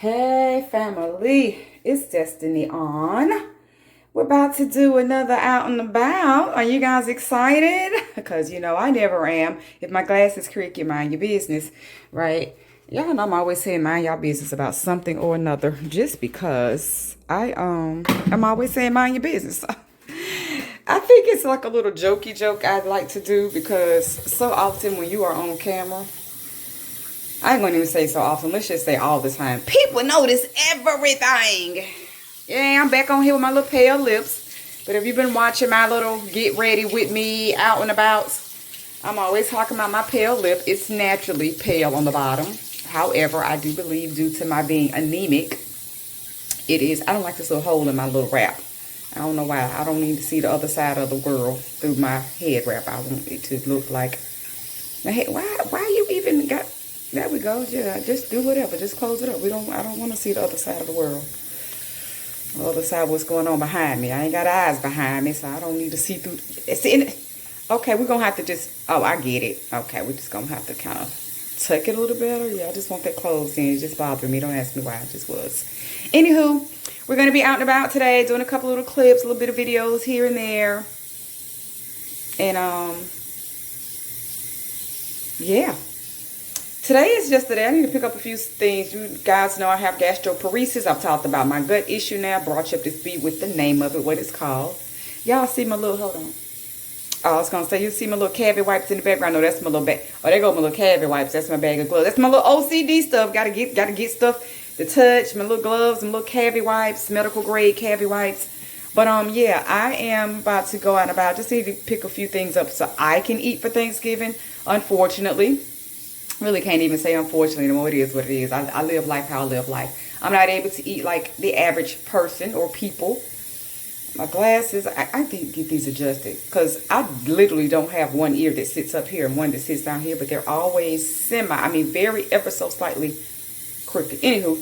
Hey family, it's Destiny on. We're about to do another out and about. Are you guys excited? Because you know I never am. If my glass is creaky, mind your business, right? Y'all know I'm always saying mind y'all business about something or another just because I'm always saying mind your business. I think it's like a little jokey joke I'd like to do because so often when you are on camera, I ain't gonna even say so often. Let's just say all the time. People notice everything. Yeah, I'm back on here with my little pale lips. But if you've been watching my little get ready with me out and about, I'm always talking about my pale lip. It's naturally pale on the bottom. However, I do believe due to my being anemic, it is. I don't like this little hole in my little wrap. I don't know why. I don't need to see the other side of the world through my head wrap. I want it to look like. Hey, why you even got? There we go. Yeah, just do whatever. Just close it up. I don't want to see the other side of the world. The other side, what's going on behind me. I ain't got eyes behind me, so I don't need to see through. Okay, we're gonna have to just. Oh, I get it. Okay, we're just gonna have to kind of tuck it a little better. Yeah, I just want that closed in. It just bothered me. Don't ask me why. It just was. Anywho, we're gonna be out and about today, doing a couple little clips, a little bit of videos here and there, and yeah. Today is just the day. I need to pick up a few things. You guys know I have gastroparesis. I've talked about my gut issue now. Brought you up to speed with the name of it, what it's called. Y'all see my little, hold on. Oh, I was going to say, you see my little cavity wipes in the background. No, that's my little bag. Oh, there go my little cavity wipes. That's my bag of gloves. That's my little OCD stuff. Gotta get stuff to touch. My little gloves, my little cavity wipes, medical grade cavity wipes. But, yeah, I am about to go out and about. Just need to pick a few things up so I can eat for Thanksgiving. Unfortunately. Really can't even say unfortunately no more. It is what it is. I live life how I live life. I'm not able to eat like the average person or people. My glasses, I think get these adjusted because I literally don't have one ear that sits up here and one that sits down here, but they're always very ever so slightly crooked. Anywho,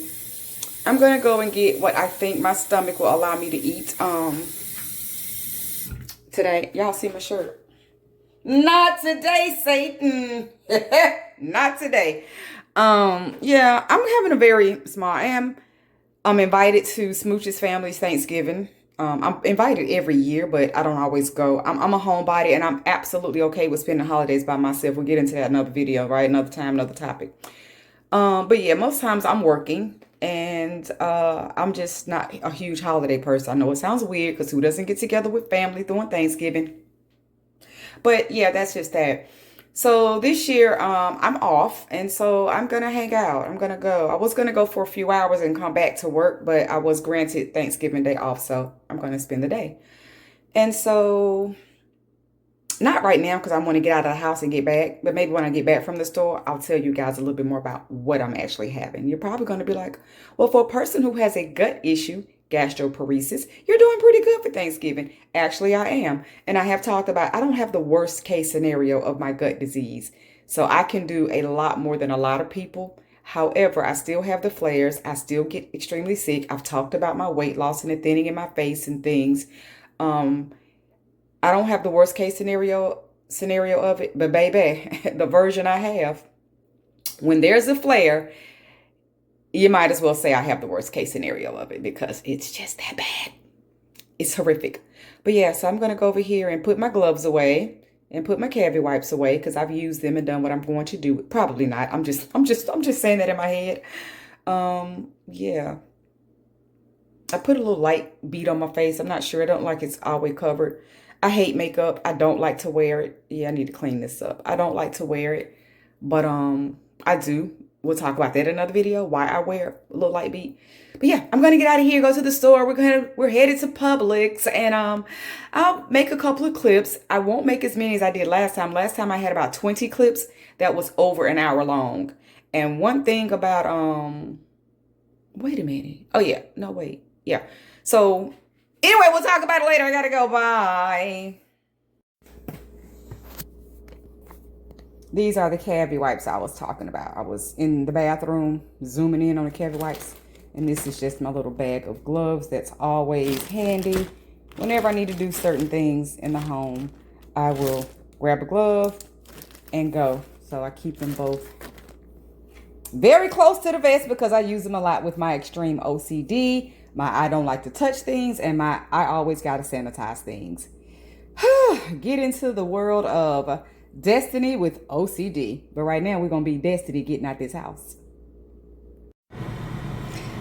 I'm gonna go and get what I think my stomach will allow me to eat today. Y'all see my shirt? Not today, Satan. Not today. Yeah, I'm having a very small. I'm invited to Smooch's family's Thanksgiving. I'm invited every year, but I don't always go. I'm a homebody, and I'm absolutely okay with spending holidays by myself. We'll get into that in another video, right? Another time, another topic. But yeah, most times I'm working, and I'm just not a huge holiday person. I know it sounds weird because who doesn't get together with family during Thanksgiving? But yeah, that's just that. So this year, I'm off, and so I'm going to hang out. I'm going to go. I was going to go for a few hours and come back to work, but I was granted Thanksgiving Day off, so I'm going to spend the day. And so, not right now because I want to get out of the house and get back, but maybe when I get back from the store, I'll tell you guys a little bit more about what I'm actually having. You're probably going to be like, well, for a person who has a gut issue, gastroparesis, you're doing pretty good for Thanksgiving. Actually, I am. And I have talked about, I don't have the worst case scenario of my gut disease. So I can do a lot more than a lot of people. However, I still have the flares. I still get extremely sick. I've talked about my weight loss and the thinning in my face and things. I don't have the worst case scenario of it, but baby, the version I have, when there's a flare, you might as well say I have the worst case scenario of it because it's just that bad. It's horrific. But yeah, so I'm going to go over here and put my gloves away and put my cavity wipes away because I've used them and done what I'm going to do. Probably not. I'm just saying that in my head. Yeah. I put a little light bead on my face. I'm not sure. I don't like it's always covered. I hate makeup. I don't like to wear it. Yeah, I need to clean this up. I don't like to wear it, but I do. We'll talk about that in another video, why I wear a little light bead. But yeah, I'm going to get out of here, go to the store. We're headed to Publix, and I'll make a couple of clips. I won't make as many as I did last time. Last time I had about 20 clips that was over an hour long. And one thing about wait a minute. Oh yeah, no wait. Yeah. So anyway, we'll talk about it later. I got to go. Bye. These are the cavity wipes I was talking about. I was in the bathroom zooming in on the cavity wipes. And this is just my little bag of gloves that's always handy. Whenever I need to do certain things in the home, I will grab a glove and go. So I keep them both Very close to the vest because I use them a lot with my extreme OCD. I don't like to touch things, and I always got to sanitize things. Get into the world of Destiny with OCD. But right now, we're going to be Destiny getting out this house.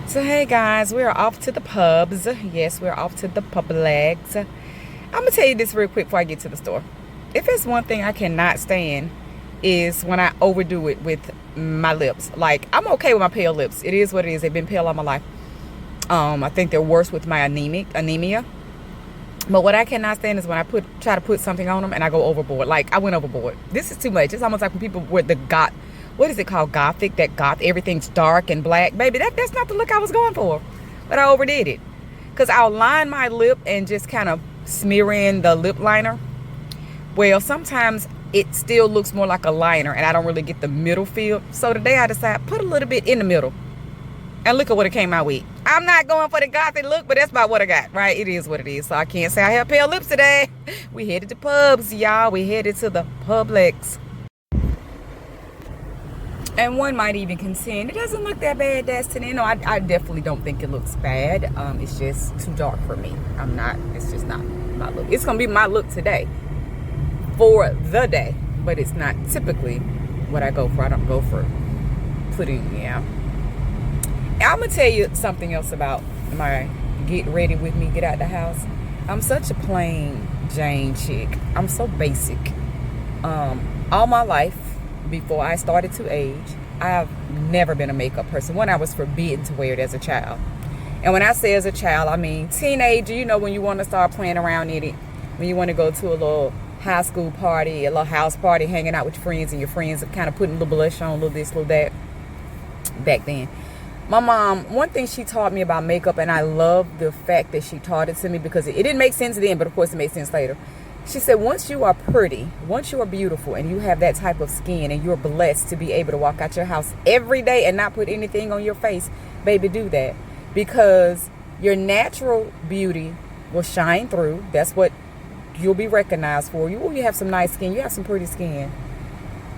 So, hey guys, we're off to the pubs. Yes, we're off to the Publix. I'm going to tell you this real quick before I get to the store. If it's one thing I cannot stand, is when I overdo it with my lips. Like, I'm okay with my pale lips. It is what it is. They've been pale all my life. I think they're worse with my anemia. But what I cannot stand is when I try to put something on them and I go overboard. Like, I went overboard. This is too much. It's almost like when people wear the what is it called? Gothic. That goth. Everything's dark and black. Baby, that's not the look I was going for. But I overdid it. Because I'll line my lip and just kind of smear in the lip liner. Well, sometimes it still looks more like a liner and I don't really get the middle feel. So today I decided put a little bit in the middle. And look at what it came out with. I'm not going for the gothic look, but that's about what I got, right? It is what it is. So I can't say I have pale lips today. We headed to pubs, y'all. We headed to the Publix. And one might even contend, it doesn't look that bad, Destiny. No, I definitely don't think it looks bad. It's just too dark for me. It's just not my look. It's going to be my look today for the day, but it's not typically what I go for. I don't go for putting, yeah. I'm going to tell you something else about my get ready with me, get out the house. I'm such a plain Jane chick. I'm so basic. All my life, before I started to age, I've never been a makeup person. One, I was forbidden to wear it as a child. And when I say as a child, I mean teenager, you know, when you want to start playing around in it, when you want to go to a little high school party, a little house party, hanging out with your friends, and your friends are kind of putting a little blush on, a little this, a little that. Back then, my mom, one thing she taught me about makeup, and I love the fact that she taught it to me because it didn't make sense then, but of course it made sense later. She said, once you are pretty, once you are beautiful, and you have that type of skin, and you're blessed to be able to walk out your house every day and not put anything on your face, baby, do that. Because your natural beauty will shine through. That's what you'll be recognized for. You have some nice skin. You have some pretty skin.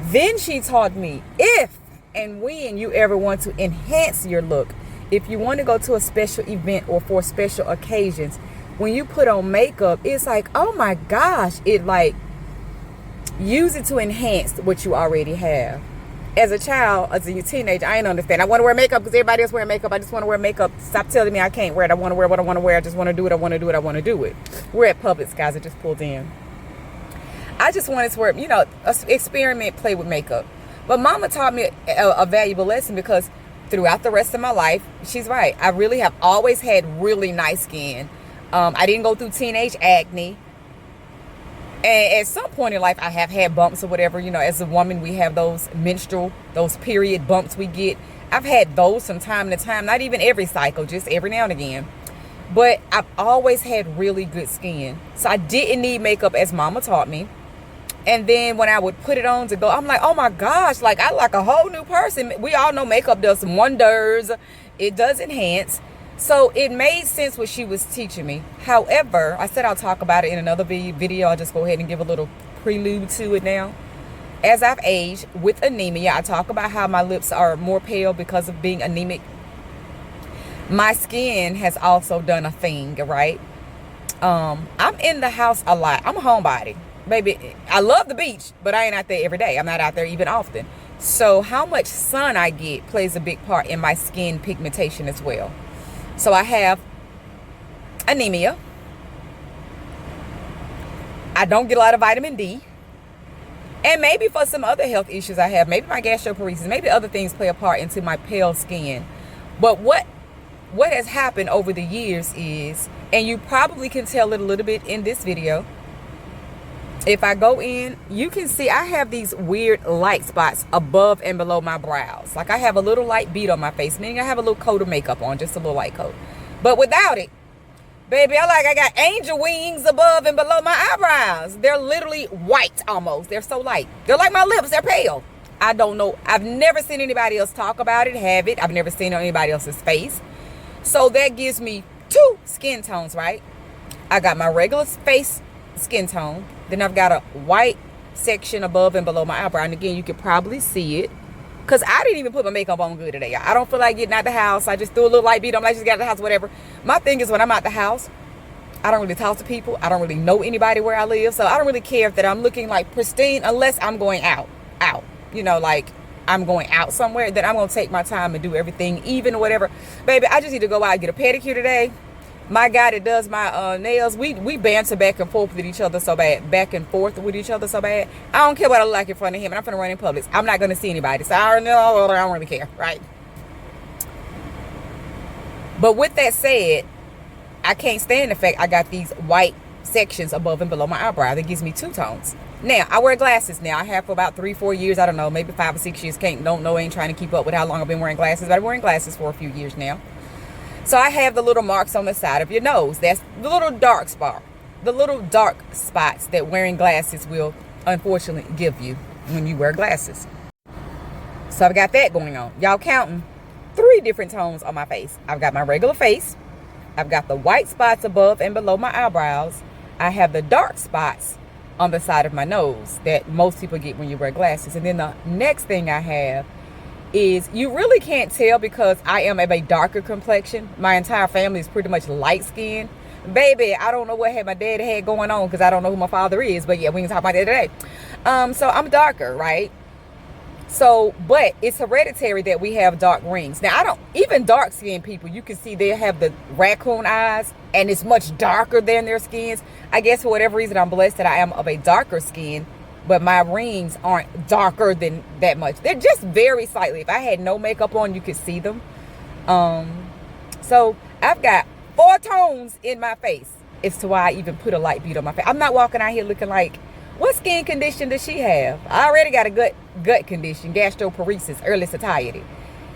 Then she taught me, if and when you ever want to enhance your look, if you want to go to a special event or for special occasions, when you put on makeup, it's like, oh my gosh, it like, use it to enhance what you already have. As a child, as a teenager, I didn't understand. I want to wear makeup because everybody else wearing makeup. I just want to wear makeup. Stop telling me I can't wear it. I want to wear what I want to wear. I just want to do it. I want to do it. I want to do it. We're at Publix, guys. I just pulled in. I just wanted to wear, you know, experiment, play with makeup. But mama taught me a valuable lesson because throughout the rest of my life, she's right. I really have always had really nice skin. I didn't go through teenage acne. And at some point in life, I have had bumps or whatever. You know, as a woman, we have those those period bumps we get. I've had those from time to time. Not even every cycle, just every now and again. But I've always had really good skin. So I didn't need makeup as mama taught me. And then when I would put it on to go, I'm like, oh my gosh, like I like a whole new person. We all know makeup does some wonders. It does enhance. So it made sense what she was teaching me. However, I said I'll talk about it in another video. I'll just go ahead and give a little prelude to it now. As I've aged with anemia, I talk about how my lips are more pale because of being anemic. My skin has also done a thing, right? I'm in the house a lot. I'm a homebody. Baby, I love the beach, but I ain't out there every day. I'm not out there even often. So how much sun I get plays a big part in my skin pigmentation as well. So I have anemia. I don't get a lot of vitamin D. And maybe for some other health issues I have, maybe my gastroparesis, maybe other things play a part into my pale skin. But what has happened over the years is, and you probably can tell it a little bit in this video, if I go in, you can see I have these weird light spots above and below my brows. Like I have a little light bead on my face, meaning I have a little coat of makeup on, just a little light coat. But without it, baby, I got angel wings above and below my eyebrows. They're literally white almost. They're so light. They're like my lips. They're pale. I don't know. I've never seen anybody else talk about it, have it. I've never seen it on anybody else's face. So that gives me two skin tones, right? I got my regular face skin tone. Then I've got a white section above and below my eyebrow. And again, you can probably see it. Because I didn't even put my makeup on good today. I don't feel like getting out the house. I just threw a little light beat on. I just got out the house, whatever. My thing is when I'm out the house, I don't really talk to people. I don't really know anybody where I live. So I don't really care if that I'm looking like pristine unless I'm going out. You know, like I'm going out somewhere. Then I'm going to take my time and do everything, even whatever. Baby, I just need to go out and get a pedicure today. My guy that does my nails, we banter back and forth with each other so bad. I don't care what I look like in front of him. And I'm finna run in Publix. I'm not going to see anybody. So I don't really care, right? But with that said, I can't stand the fact I got these white sections above and below my eyebrow. That gives me two tones. Now, I wear glasses now. I have for about 3-4 years. I don't know, maybe 5 or 6 years. Don't know, ain't trying to keep up with how long I've been wearing glasses. But I've been wearing glasses for a few years now. So I have the little marks on the side of your nose. That's the little dark spot. The little dark spots that wearing glasses will unfortunately give you when you wear glasses. So I've got that going on. Y'all counting 3 different tones on my face. I've got my regular face. I've got the white spots above and below my eyebrows. I have the dark spots on the side of my nose that most people get when you wear glasses. And then the next thing I have is you really can't tell because I am of a darker complexion. My entire family is pretty much light skinned. Baby, I don't know what my daddy had going on because I don't know who my father is. But yeah, we can talk about that today. So I'm darker, right? So, but it's hereditary that we have dark rings. Now, even dark skinned people, you can see they have the raccoon eyes and it's much darker than their skins. I guess for whatever reason, I'm blessed that I am of a darker skin. But my rings aren't darker than that much. They're just very slightly. If I had no makeup on, you could see them. So I've got 4 tones in my face. It's to why I even put a light bead on my face. I'm not walking out here looking like, what skin condition does she have? I already got a gut condition, gastroparesis, early satiety.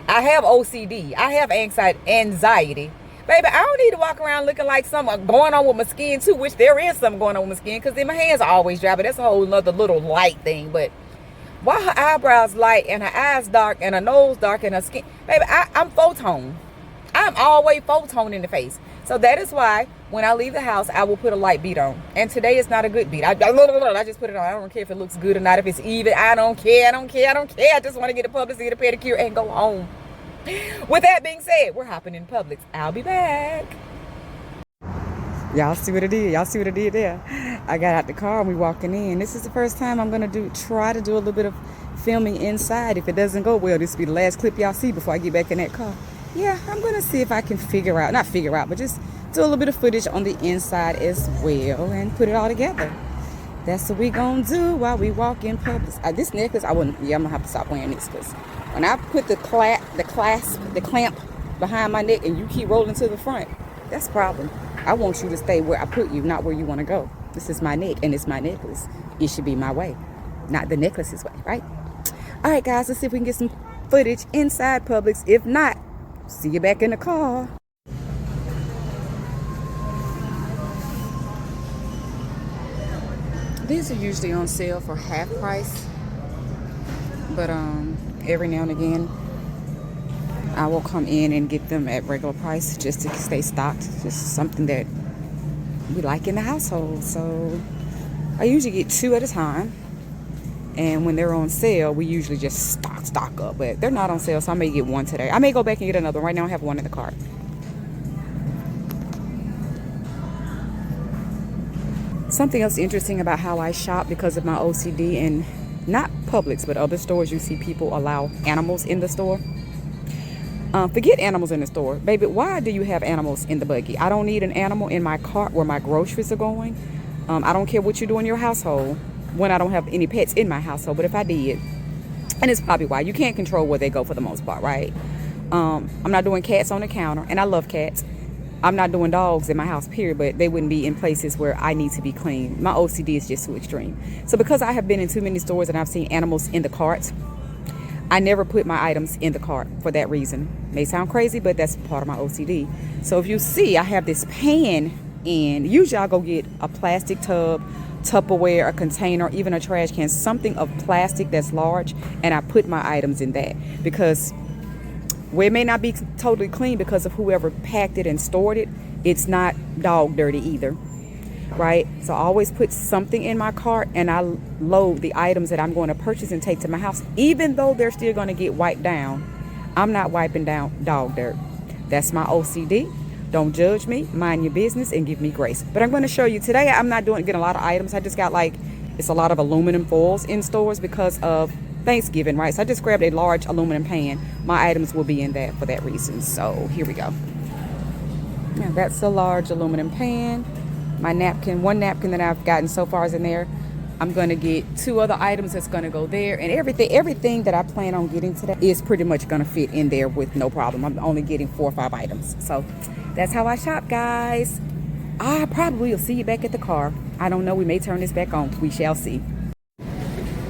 I have OCD. I have anxiety. Baby, I don't need to walk around looking like something going on with my skin too, which there is something going on with my skin because then my hands are always dry, but that's a whole nother little light thing. But why her eyebrows light and her eyes dark and her nose dark and her skin, baby, I'm full-tone. I'm always full-tone in the face. So that is why when I leave the house, I will put a light bead on. And today is not a good bead. I just put it on. I don't care if it looks good or not, if it's even. I don't care. I just want to get a Publix, get a pedicure, and go home. With that being said, we're hopping in Publix. I'll be back. Y'all see what I did there? I got out the car and we walking in. This is the first time I'm going to try to do a little bit of filming inside. If it doesn't go well, this will be the last clip y'all see before I get back in that car. Yeah, I'm going to see if I can but just do a little bit of footage on the inside as well and put it all together. That's what we going to do while we walk in Publix. This necklace, I'm going to have to stop wearing this because when I put the clamp behind my neck and you keep rolling to the front, that's a problem. I want you to stay where I put you, not where you want to go. This is my neck and it's my necklace. It should be my way, not the necklace's way, right? All right, guys, let's see if we can get some footage inside Publix. If not, see you back in the car. These are usually on sale for half price, but every now and again I will come in and get them at regular price just to stay stocked. Just something that we like in the household. So I usually get 2 at a time, and when they're on sale we usually just stock up, but they're not on sale, so I may get 1 today. I may go back and get another one. Right now I have 1 in the cart. Something else interesting about how I shop because of my OCD, and not Publix but other stores, you see people allow animals in the store. Forget animals in the store, baby. Why do you have animals in the buggy? I don't need an animal in my cart where my groceries are going. I don't care what you do in your household when I don't have any pets in my household, but if I did, and it's probably why you can't control where they go for the most part, right? I'm not doing cats on the counter, and I love cats. I'm not doing dogs in my house, period, but they wouldn't be in places where I need to be clean. My OCD is just too extreme. So because I have been in too many stores and I've seen animals in the carts, I never put my items in the cart for that reason. May sound crazy, but that's part of my OCD. So if you see, I have this pan in. Usually I'll go get a plastic tub, Tupperware, a container, even a trash can, something of plastic that's large, and I put my items in that because where it may not be totally clean because of whoever packed it and stored it, it's not dog dirty either. right? So I always put something in my cart and I load the items that I'm going to purchase and take to my house. Even though they're still going to get wiped down, I'm not wiping down dog dirt. That's my OCD. Don't judge me, mind your business, and give me grace. But I'm going to show you today. I'm not getting a lot of items. I just got it's a lot of aluminum foils in stores because of Thanksgiving, right? So I just grabbed a large aluminum pan. My items will be in that for that reason. So here we go. Now that's a large aluminum pan. My napkin, one napkin that I've gotten so far is in there. I'm going to get 2 other items that's going to go there. And everything that I plan on getting today is pretty much going to fit in there with no problem. I'm only getting 4 or 5 items. So that's how I shop, guys. I probably will see you back at the car. I don't know. We may turn this back on. We shall see.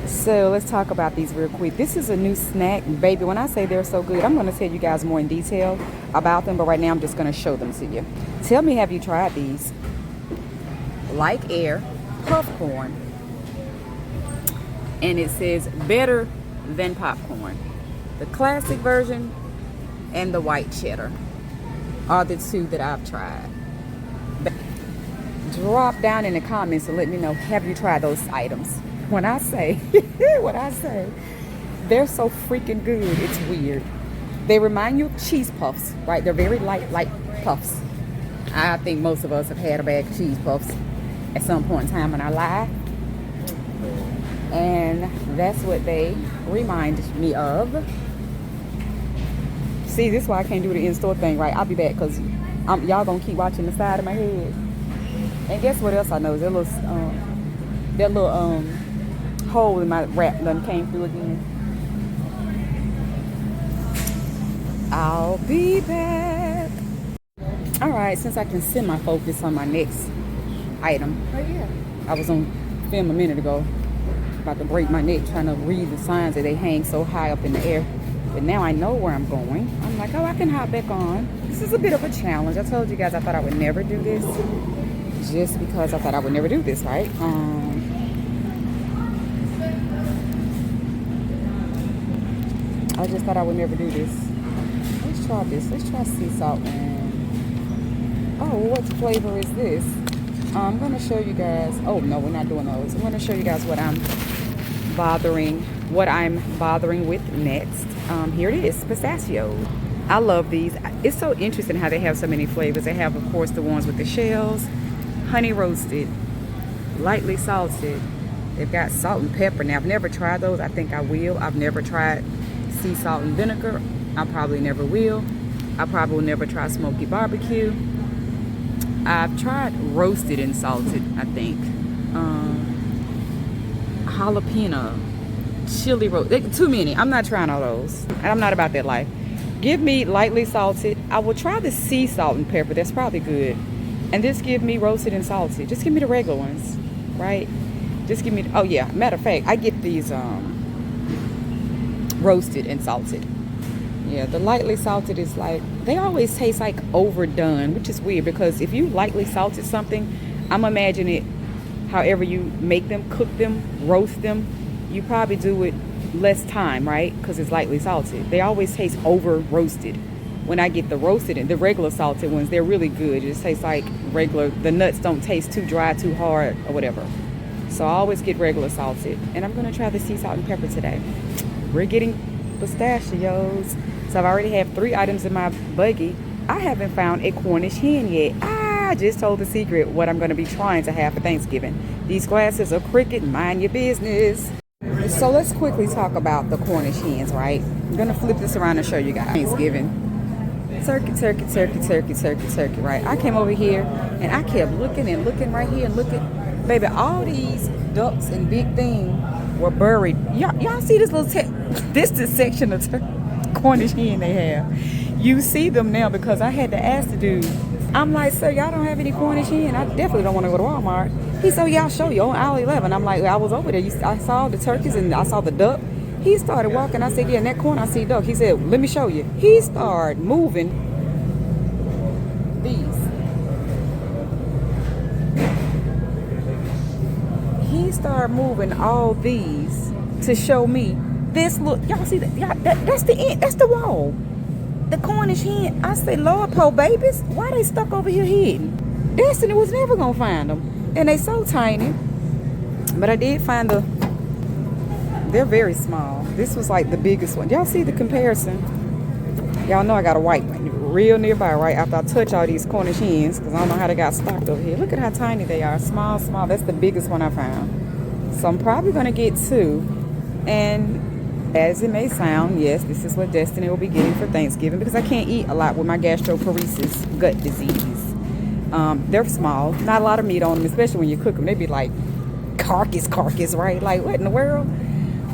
So let's talk about these real quick. This is a new snack. Baby, when I say they're so good, I'm going to tell you guys more in detail about them. But right now, I'm just going to show them to you. Tell me, have you tried these? Like air popcorn. And it says better than popcorn. The classic version and the white cheddar are the 2 that I've tried. Drop down in the comments and let me know, have you tried those items? When I say, they're so freaking good, it's weird. They remind you of cheese puffs, right? They're very light puffs. I think most of us have had a bag of cheese puffs at some point in time in our life. And that's what they remind me of. See, this is why I can't do the in-store thing, right? I'll be back because y'all gonna keep watching the side of my head. And guess what else I know? That little hole in my wrap done came through again. I'll be back. All right, since I can semi-focus on my next item. Oh yeah. I was on film a minute ago, about to break my neck trying to read the signs that they hang so high up in the air. But now I know where I'm going. I'm like, oh, I can hop back on. This is a bit of a challenge. I told you guys I thought I would never do this. Just because I thought I would never do this, right? I just thought I would never do this. Let's try this. Let's try sea salt. And oh, what flavor is this? I'm going to show you guys. Oh, no, we're not doing those. I'm going to show you guys what I'm bothering with next. Here it is, pistachio. I love these. It's so interesting how they have so many flavors. They have, of course, the ones with the shells, honey roasted, lightly salted. They've got salt and pepper. Now, I've never tried those. I think I will. I've never tried sea salt and vinegar. I probably never will. I probably will never try smoky barbecue. I've tried roasted and salted, I think. Jalapeno, chili roast. Too many. I'm not trying all those. I'm not about that life. Give me lightly salted. I will try the sea salt and pepper. That's probably good. And just give me roasted and salted. Just give me the regular ones, right? Just give me. Oh yeah. Matter of fact, I get these roasted and salted. Yeah, the lightly salted is like, they always taste like overdone, which is weird because if you lightly salted something, I'm imagining it however you make them, cook them, roast them, you probably do it less time, right? Because it's lightly salted. They always taste over roasted. When I get the roasted and the regular salted ones, they're really good. It just tastes like regular. The nuts don't taste too dry, too hard, or whatever. So I always get regular salted. And I'm going to try the sea salt and pepper today. We're getting pistachios. So I've already have 3 items in my buggy. I haven't found a Cornish hen yet. I just told the secret what I'm going to be trying to have for Thanksgiving. These glasses are Cricket. Mind your business. So let's quickly talk about the Cornish hens, right? I'm going to flip this around and show you guys. Thanksgiving. Turkey, turkey, turkey, turkey, turkey, turkey, right? I came over here and I kept looking and looking right here and looking. Baby, all these ducks and big things were buried. Y'all see this little this section of Cornish hen they have. You see them now because I had to ask the dude. I'm like, sir, y'all don't have any Cornish hen? I definitely don't want to go to Walmart. He said, yeah, I'll show you on aisle 11. I'm like, I was over there. I saw the turkeys and I saw the duck. He started walking. I said, yeah, in that corner I see duck. He said, let me show you. He started moving these. He started moving all these to show me this. Look, y'all see that? That's the end. That's the wall. The Cornish hen. I said, Lord, poor babies. Why they stuck over here hidden? Destiny was never going to find them. And they so tiny. But I did find they're very small. This was like the biggest one. Y'all see the comparison? Y'all know I got a white one real nearby right after I touch all these Cornish hens, because I don't know how they got stocked over here. Look at how tiny they are. Small, small. That's the biggest one I found. So I'm probably going to get 2. And as it may sound, yes, this is what Destiny will be getting for Thanksgiving, because I can't eat a lot with my gastroparesis gut disease. They're small. Not a lot of meat on them, especially when you cook them. They be like carcass, right? Like, what in the world?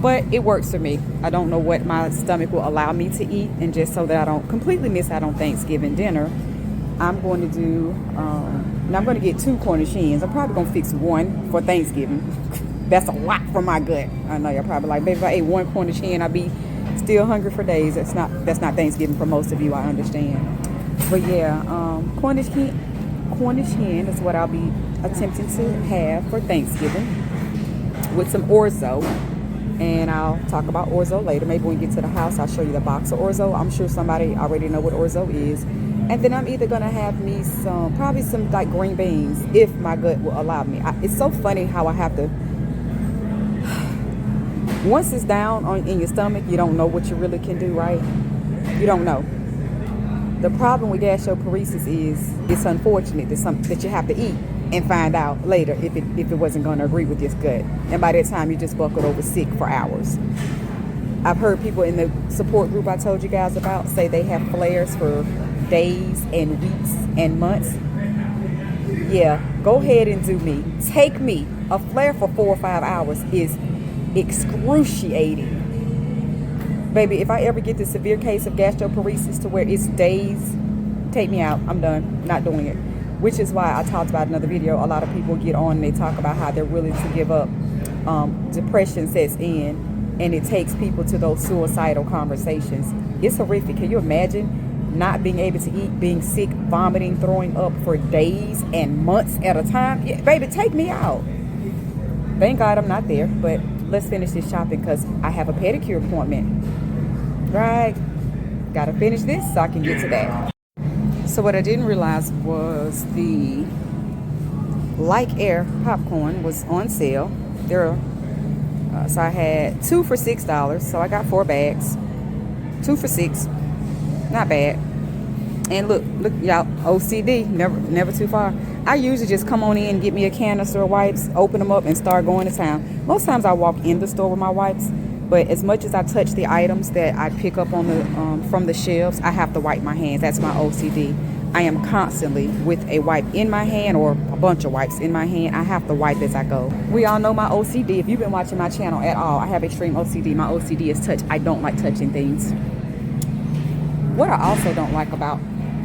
But it works for me. I don't know what my stomach will allow me to eat. And just so that I don't completely miss out on Thanksgiving dinner, I'm going to do, now I'm going to get 2 Cornish hens. I'm probably going to fix 1 for Thanksgiving. That's a lot for my gut. I know you're probably like, baby, if I ate 1 Cornish hen, I'd be still hungry for days. That's not Thanksgiving for most of you, I understand. But yeah, Cornish hen is what I'll be attempting to have for Thanksgiving with some orzo. And I'll talk about orzo later. Maybe when we get to the house, I'll show you the box of orzo. I'm sure somebody already know what orzo is. And then I'm either going to have me probably some like green beans, if my gut will allow me. It's so funny how I have to, once it's down in your stomach, you don't know what you really can do, right? You don't know. The problem with gastroparesis is it's unfortunate that you have to eat and find out later if it wasn't going to agree with your gut. And by that time, you just buckled over sick for hours. I've heard people in the support group I told you guys about say they have flares for days and weeks and months. Yeah, go ahead and do me. Take me. A flare for 4 or 5 hours is excruciating. Baby, if I ever get the severe case of gastroparesis to where it's days, take me out. I'm done. Not doing it. Which is why I talked about in another video. A lot of people get on and they talk about how they're willing to give up. Depression sets in and it takes people to those suicidal conversations. It's horrific. Can you imagine not being able to eat, being sick, vomiting, throwing up for days and months at a time? Yeah, baby, take me out. Thank God I'm not there. But let's finish this shopping because I have a pedicure appointment. Right? Gotta finish this so I can get to that. So what I didn't realize was the Like Air popcorn was on sale. So I had 2 for $6. So I got 4 bags. 2 for $6. Not bad. And look, y'all, OCD, never too far. I usually just come on in, get me a canister of wipes, open them up, and start going to town. Most times I walk in the store with my wipes. But as much as I touch the items that I pick up on the from the shelves, I have to wipe my hands. That's my OCD. I am constantly with a wipe in my hand or a bunch of wipes in my hand. I have to wipe as I go. We all know my OCD. If you've been watching my channel at all, I have extreme OCD. My OCD is touch. I don't like touching things. What I also don't like about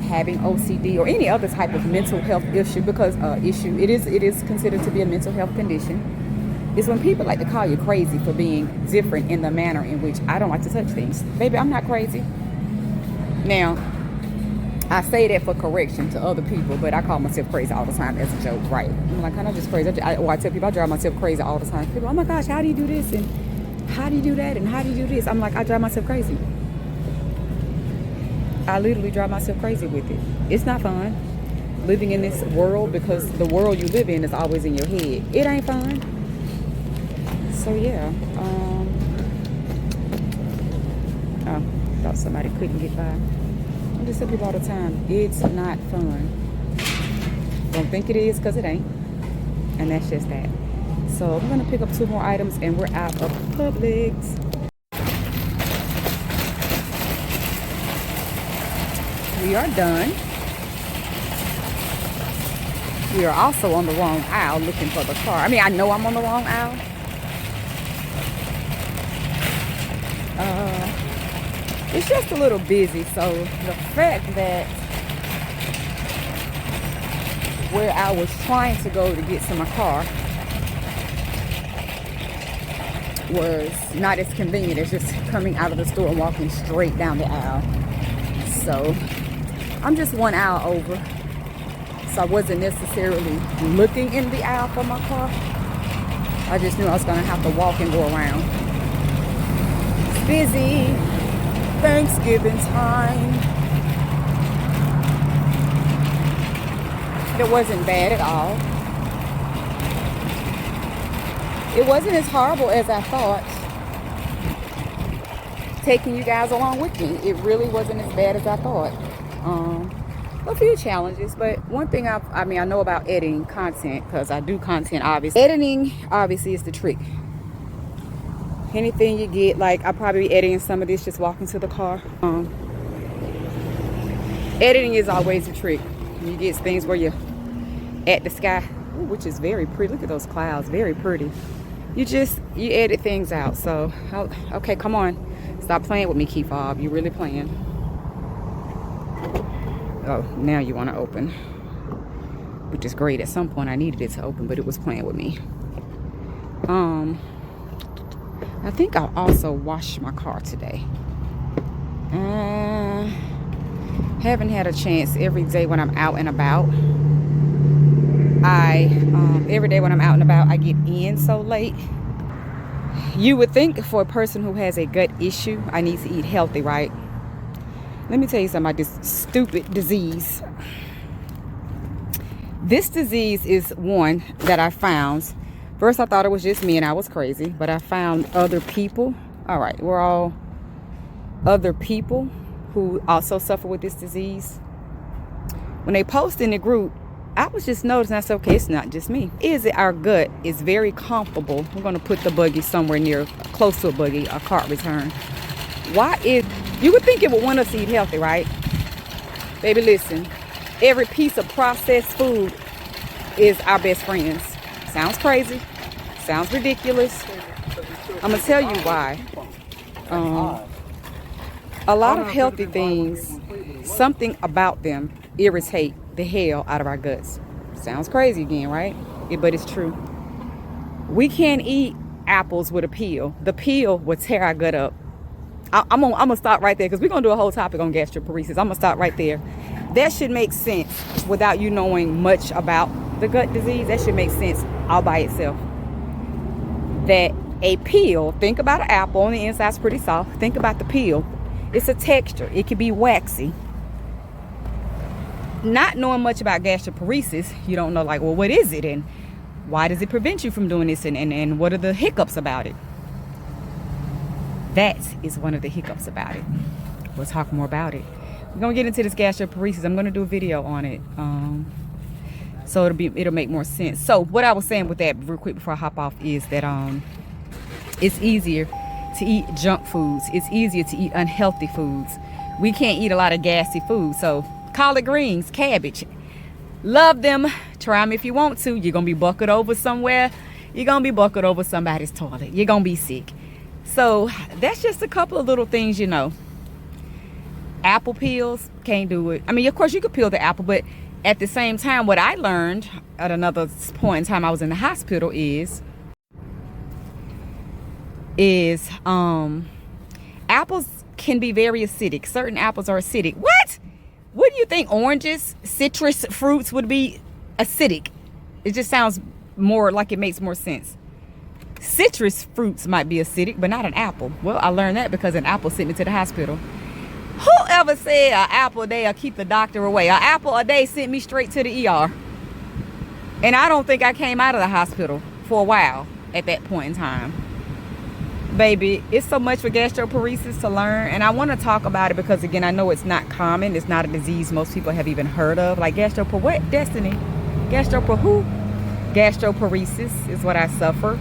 having OCD or any other type of mental health issue, because it is considered to be a mental health condition, is when people like to call you crazy for being different in the manner in which I don't like to touch things. Baby, I'm not crazy. Now, I say that for correction to other people, but I call myself crazy all the time as a joke, right? I'm like, I'm not just crazy. I tell people I drive myself crazy all the time. People, oh my gosh, how do you do this? And how do you do that? And how do you do this? I'm like, I drive myself crazy. I literally drive myself crazy with it. It's not fun living in this world, because the world you live in is always in your head. It ain't fun. So yeah, thought somebody couldn't get by. I just tell people all the time, it's not fun. Don't think it is, because it ain't. And that's just that. So I'm gonna pick up 2 more items and we're out of Publix. We are done. We are also on the wrong aisle looking for the car. I mean, I know I'm on the wrong aisle. It's just a little busy, so the fact that where I was trying to go to get to my car was not as convenient as just coming out of the store and walking straight down the aisle. So I'm just 1 aisle over, so I wasn't necessarily looking in the aisle for my car. I just knew I was going to have to walk and go around. It's busy. Thanksgiving time. It wasn't bad at all. It wasn't as horrible as I thought. Taking you guys along with me, it really wasn't as bad as I thought. A few challenges, but one thing I know about editing content, because I do content, obviously. Editing obviously is the trick. Anything you get, like I'll probably be editing some of this just walking to the car. Editing is always a trick. You get things where you're at the sky, which is very pretty. Look at those clouds, very pretty. You edit things out. So okay, come on, stop playing with me, Key Fob. You really playing. Oh, now you want to open, which is great. At some point I needed it to open, but it was playing with me. I think I'll also wash my car today. Haven't had a chance. Every day when I'm out and about, every day when I'm out and about, I get in so late. You would think for a person who has a gut issue, I need to eat healthy, right? Let me tell you something about this stupid disease. This disease is one that I found. First, I thought it was just me and I was crazy, but I found other people. All right, we're all other people who also suffer with this disease. When they post in the group, I was just noticing, I said, okay, it's not just me. Our gut is very comfortable. We're going to put the buggy somewhere near, close to a buggy, a cart return. You would think it would want us to eat healthy, right? Baby, listen, every piece of processed food is our best friends. Sounds crazy, sounds ridiculous. I'm gonna tell you why. A lot of healthy things, something about them irritate the hell out of our guts. Sounds crazy again, right? But it's true. We can't eat apples with a peel. The peel will tear our gut up. I'm gonna stop right there because we're gonna do a whole topic on gastroparesis. I'm gonna stop right there. That should make sense without you knowing much about the gut disease. That should make sense all by itself. That a peel, think about an apple, on the inside's pretty soft. Think about the peel. It's a texture. It can be waxy. Not knowing much about gastroparesis, you don't know, like, well, what is it and why does it prevent you from doing this and what are the hiccups about it? That is one of the hiccups about it. We'll talk more about it. We're gonna get into this gastroparesis. I'm gonna do a video on it, so it'll make more sense. So what I was saying with that real quick before I hop off is that it's easier to eat junk foods. It's easier to eat unhealthy foods. We can't eat a lot of gassy food. So collard greens, cabbage, love them. Try them if you want to. You're gonna be buckled over somewhere. You're gonna be buckled over somebody's toilet. You're gonna be sick. So that's just a couple of little things, you know. Apple peels, can't do it. I mean, of course you could peel the apple, but at the same time, what I learned at another point in time I was in the hospital is apples can be very acidic. Certain apples are acidic. What? What do you think? Oranges, citrus fruits would be acidic? It just sounds more like it makes more sense. Citrus fruits might be acidic, but not an apple. Well, I learned that because an apple sent me to the hospital. Whoever said an apple a day will keep the doctor away? An apple a day sent me straight to the ER. And I don't think I came out of the hospital for a while at that point in time. Baby, it's so much for gastroparesis to learn. And I want to talk about it because, again, I know it's not common. It's not a disease most people have even heard of. Like what? Destiny. Gastroparesis is what I suffer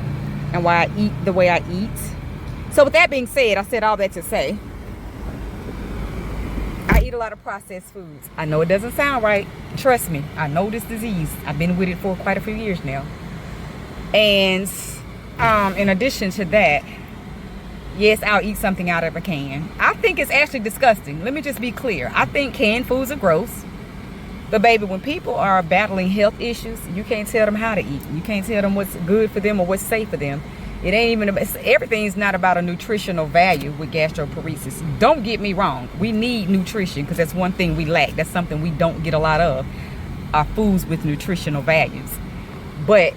and why I eat the way I eat. So with that being said, I said all that to say, I eat a lot of processed foods. I know it doesn't sound right. Trust me, I know this disease. I've been with it for quite a few years now. And in addition to that, yes, I'll eat something out of a can. I think it's actually disgusting. Let me just be clear. I think canned foods are gross. But baby, when people are battling health issues, you can't tell them how to eat. You can't tell them what's good for them or what's safe for them. It ain't even about, everything's not about a nutritional value with gastroparesis. Don't get me wrong. We need nutrition because that's one thing we lack. That's something we don't get a lot of, are foods with nutritional values. But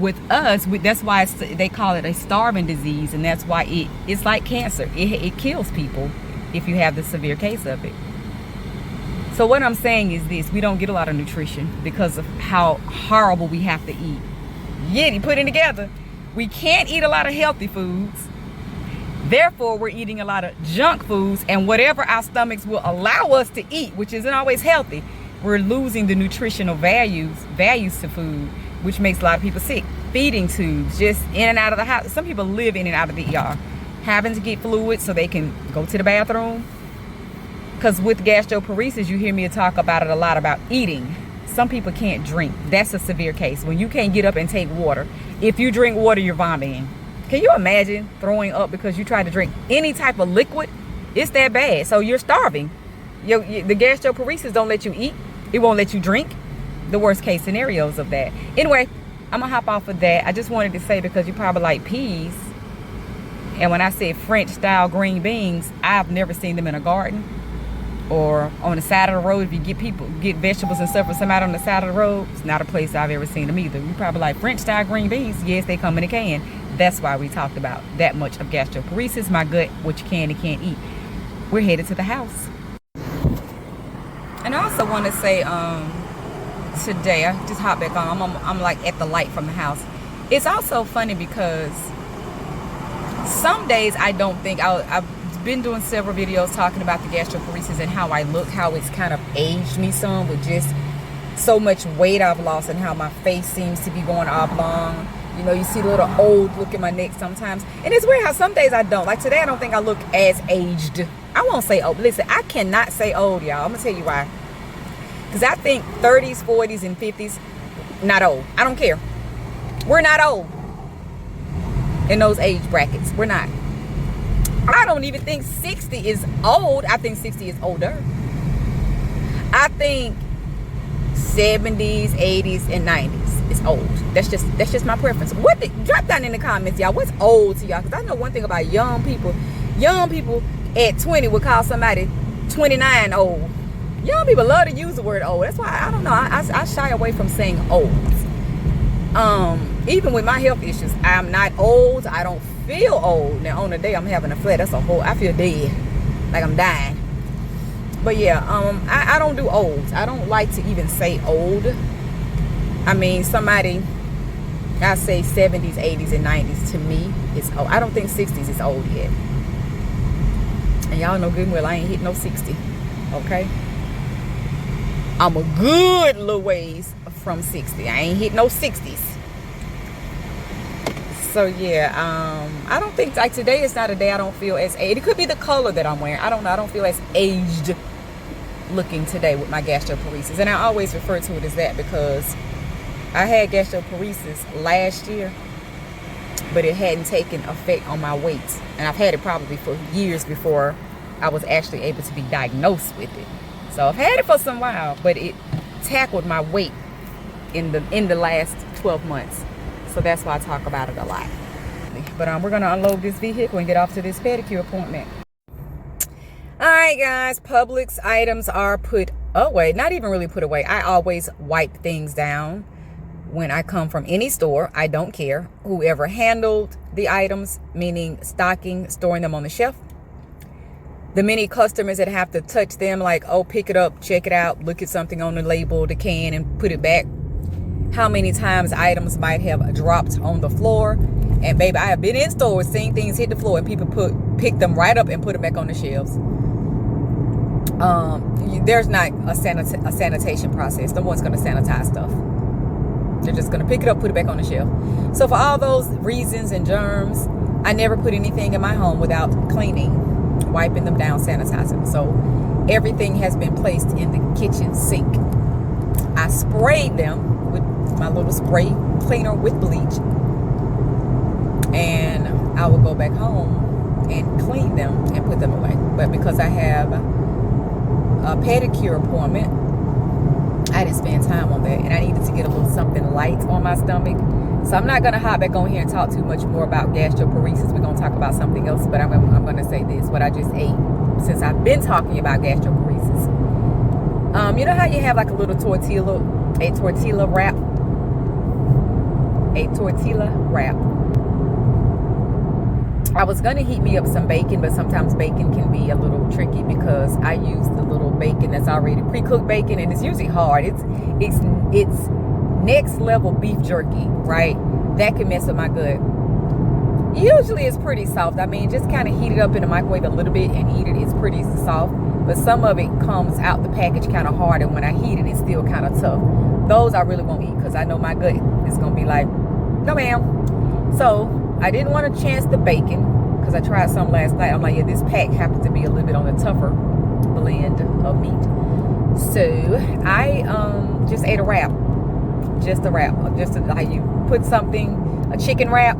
with us, that's why they call it a starving disease, and that's why it's like cancer. It kills people if you have the severe case of it. So what I'm saying is this: we don't get a lot of nutrition because of how horrible we have to eat. Yeti, put it together. we can't eat a lot of healthy foods. Therefore, we're eating a lot of junk foods, and whatever our stomachs will allow us to eat, which isn't always healthy, we're losing the nutritional values to food, which makes a lot of people sick. Feeding tubes, just in and out of the house. Some people live in and out of the ER, having to get fluid so they can go to the bathroom. Because with gastroparesis, you hear me talk about it a lot, about eating. Some people can't drink. That's a severe case. When you can't get up and take water. If you drink water, you're vomiting. Can you imagine throwing up because you try to drink any type of liquid? It's that bad. So you're starving. The gastroparesis don't let you eat. It won't let you drink. The worst case scenarios of that. Anyway, I'm going to hop off of that. I just wanted to say, because you probably like peas. And when I said French style green beans, I've never seen them in a garden or on the side of the road. If you get vegetables and stuff from somebody on the side of the road, it's not a place I've ever seen them either. You probably like French style green beans. Yes, they come in a can. That's why we talked about that much of gastroparesis, my gut, what you can and can't eat. We're headed to the house. And I also want to say, today, I just hopped back on. I'm like at the light from the house. It's also funny because some days I don't think I've been doing several videos talking about the gastroparesis and how I look, how it's kind of aged me some with just so much weight I've lost, and how my face seems to be going oblong. You know, you see a little old look in my neck sometimes. And it's weird how some days I don't. Like today, I don't think I look as aged. I won't say old. Listen, I cannot say old, y'all. I'm going to tell you why. Because I think 30s, 40s, and 50s, not old. I don't care. We're not old in those age brackets. We're not. I don't even think 60 is old. I think 60 is older. I think 70s, 80s, and 90s is old. That's just my preference. Drop down in the comments, y'all. What's old to y'all? Because I know one thing about young people. Young people at 20 would call somebody 29 old. Young people love to use the word old. That's why I don't know. I shy away from saying old. Even with my health issues, I'm not old. I don't feel old. Now on the day I'm having a flat, I feel dead, like I'm dying. But yeah, I don't do old. I don't like to even say old. I mean, somebody, I say 70s, 80s, and 90s to me is old. I don't think 60s is old yet. And y'all know good and well I ain't hit no 60. Okay? I'm a good little ways from 60. I ain't hit no 60s. So yeah, I don't think, like today is not a day I don't feel as aged. It could be the color that I'm wearing. I don't know. I don't feel as aged looking today with my gastroparesis. And I always refer to it as that because I had gastroparesis last year, but it hadn't taken effect on my weight. And I've had it probably for years before I was actually able to be diagnosed with it. So I've had it for some while, but it tackled my weight in the last 12 months. So that's why I talk about it a lot. But we're going to unload this vehicle and get off to this pedicure appointment. All right, guys. Publix items are put away. Not even really put away. I always wipe things down when I come from any store. I don't care. Whoever handled the items, meaning stocking, storing them on the shelf. The many customers that have to touch them, like, oh, pick it up, check it out, look at something on the label, the can, and put it back. How many times items might have dropped on the floor. And baby, I have been in stores, seen things hit the floor, and people pick them right up and put them back on the shelves. There's not a sanitation process. No one's going to sanitize stuff. They're just going to pick it up, put it back on the shelf. So for all those reasons and germs, I never put anything in my home without cleaning, wiping them down, sanitizing. So everything has been placed in the kitchen sink. I sprayed them with my little spray cleaner with bleach, and I will go back home and clean them and put them away. But because I have a pedicure appointment, I didn't spend time on that, and I needed to get a little something light on my stomach. So I'm not going to hop back on here and talk too much more about gastroparesis. We're going to talk about something else, but I'm going to say this, what I just ate, since I've been talking about gastroparesis. You know how you have like a little tortilla wrap? A tortilla wrap. I was going to heat me up some bacon, but sometimes bacon can be a little tricky because I use the little bacon that's already pre-cooked bacon, and it's usually hard. It's next level beef jerky, right? That can mess with my gut. Usually it's pretty soft. I mean, just kind of heat it up in the microwave a little bit and eat it. It's pretty soft. But some of it comes out the package kind of hard, and when I heat it, it's still kind of tough. Those I really won't eat because I know my gut is going to be like, no ma'am. So I didn't want to chance the bacon because I tried some last night. I'm like, yeah, this pack happens to be a little bit on the tougher blend of meat. So I just ate a wrap. Just a wrap. Just how you put something, a chicken wrap.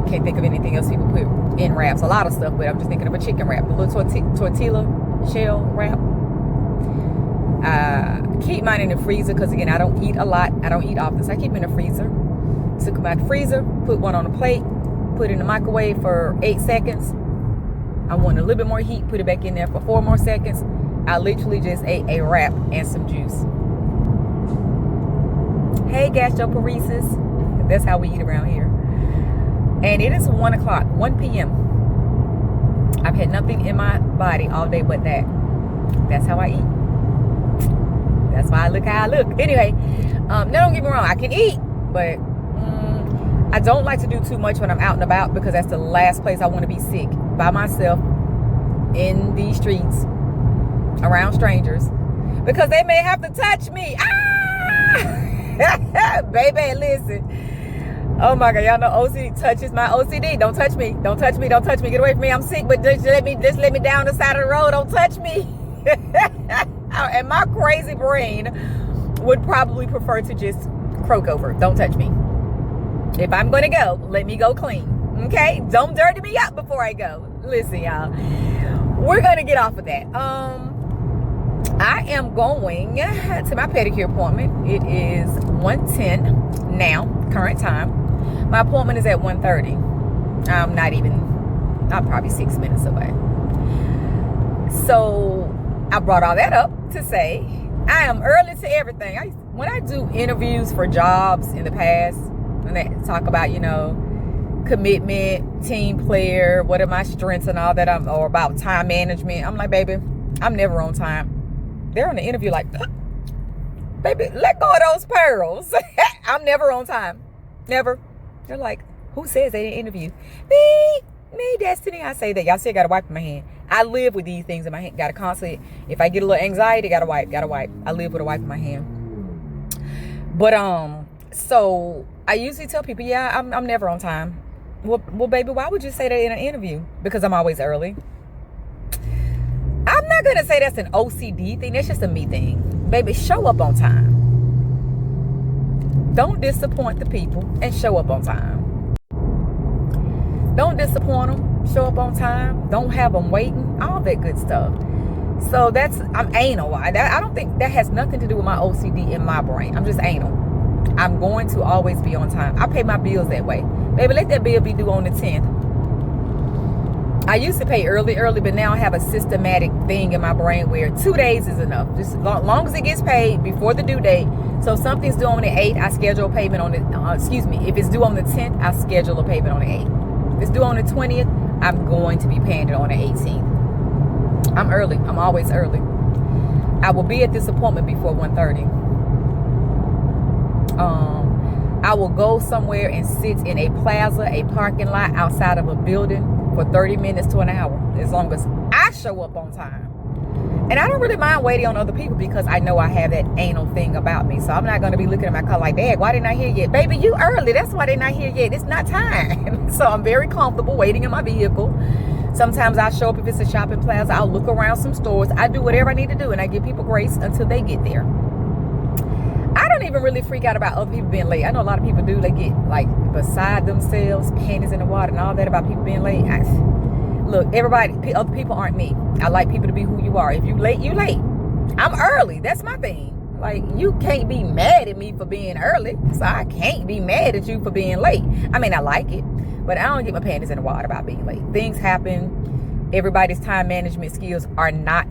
Can't think of anything else people put in wraps. A lot of stuff, but I'm just thinking of a chicken wrap. A little tortilla shell wrap. Keep mine in the freezer because, again, I don't eat a lot. I don't eat often, so I keep them in the freezer. Took them out the freezer, put one on a plate, put it in the microwave for 8 seconds. I want a little bit more heat, put it back in there for 4 more seconds. I literally just ate a wrap and some juice. Hey, gastroparesis. That's how we eat around here. And it is 1 o'clock, 1 p.m. I've had nothing in my body all day but that. That's how I eat. That's why I look how I look. Anyway, now don't get me wrong, I can eat, but I don't like to do too much when I'm out and about because that's the last place I want to be sick by myself in these streets around strangers because they may have to touch me. Baby, listen. Oh my God, y'all know OCD touches my OCD. Don't touch me. Don't touch me. Don't touch me. Get away from me. I'm sick, but just let me down the side of the road. Don't touch me. And my crazy brain would probably prefer to just croak over. Don't touch me. If I'm going to go, let me go clean. Okay? Don't dirty me up before I go. Listen, y'all. We're going to get off of that. I am going to my pedicure appointment. It is 1:10 now, current time. My appointment is at 1:30. I'm probably 6 minutes away. So I brought all that up to say I am early to everything. When I do interviews for jobs in the past, when they talk about, commitment, team player, what are my strengths and all that, or about time management, I'm like, baby, I'm never on time. They're on the interview like, baby, let go of those pearls. I'm never on time. Never. They're like, who says they didn't interview? Me, Destiny. I say that. Y'all still got to wipe my hand. I live with these things in my hand. Got to constantly, if I get a little anxiety, got to wipe. I live with a wipe in my hand. But, so I usually tell people, yeah, I'm never on time. Well, baby, why would you say that in an interview? Because I'm always early. I'm not going to say that's an OCD thing. That's just a me thing. Baby, show up on time. Don't disappoint the people and show up on time. Don't disappoint them. Show up on time. Don't have them waiting. All that good stuff. So I'm anal. I don't think that has nothing to do with my OCD in my brain. I'm just anal. I'm going to always be on time. I pay my bills that way. Baby, let that bill be due on the 10th. I used to pay early, but now I have a systematic thing in my brain where 2 days is enough. Just as long as it gets paid before the due date. So if something's due on the 8th, I schedule a payment on the, if it's due on the 10th, I schedule a payment on the 8th. If it's due on the 20th, I'm going to be paying it on the 18th. I'm early. I'm always early. I will be at this appointment before 1:30. I will go somewhere and sit in a plaza, a parking lot outside of a building for 30 minutes to an hour, as long as I show up on time. And I don't really mind waiting on other people because I know I have that anal thing about me. So I'm not going to be looking at my car like, Dad, why didn't I hear yet? Baby, you early. That's why they're not here yet. It's not time. So I'm very comfortable waiting in my vehicle. Sometimes I'll show up if it's a shopping plaza. I'll look around some stores. I do whatever I need to do, and I give people grace until they get there. I don't even really freak out about other people being late. I know a lot of people do. They get like beside themselves, panties in the water and all that about people being late. Look, other people aren't me. I like people to be who you are. If you late, you late. I'm early. That's my thing. Like, you can't be mad at me for being early. So I can't be mad at you for being late. I mean, I like it, but I don't get my panties in the water about being late. Things happen. Everybody's time management skills are not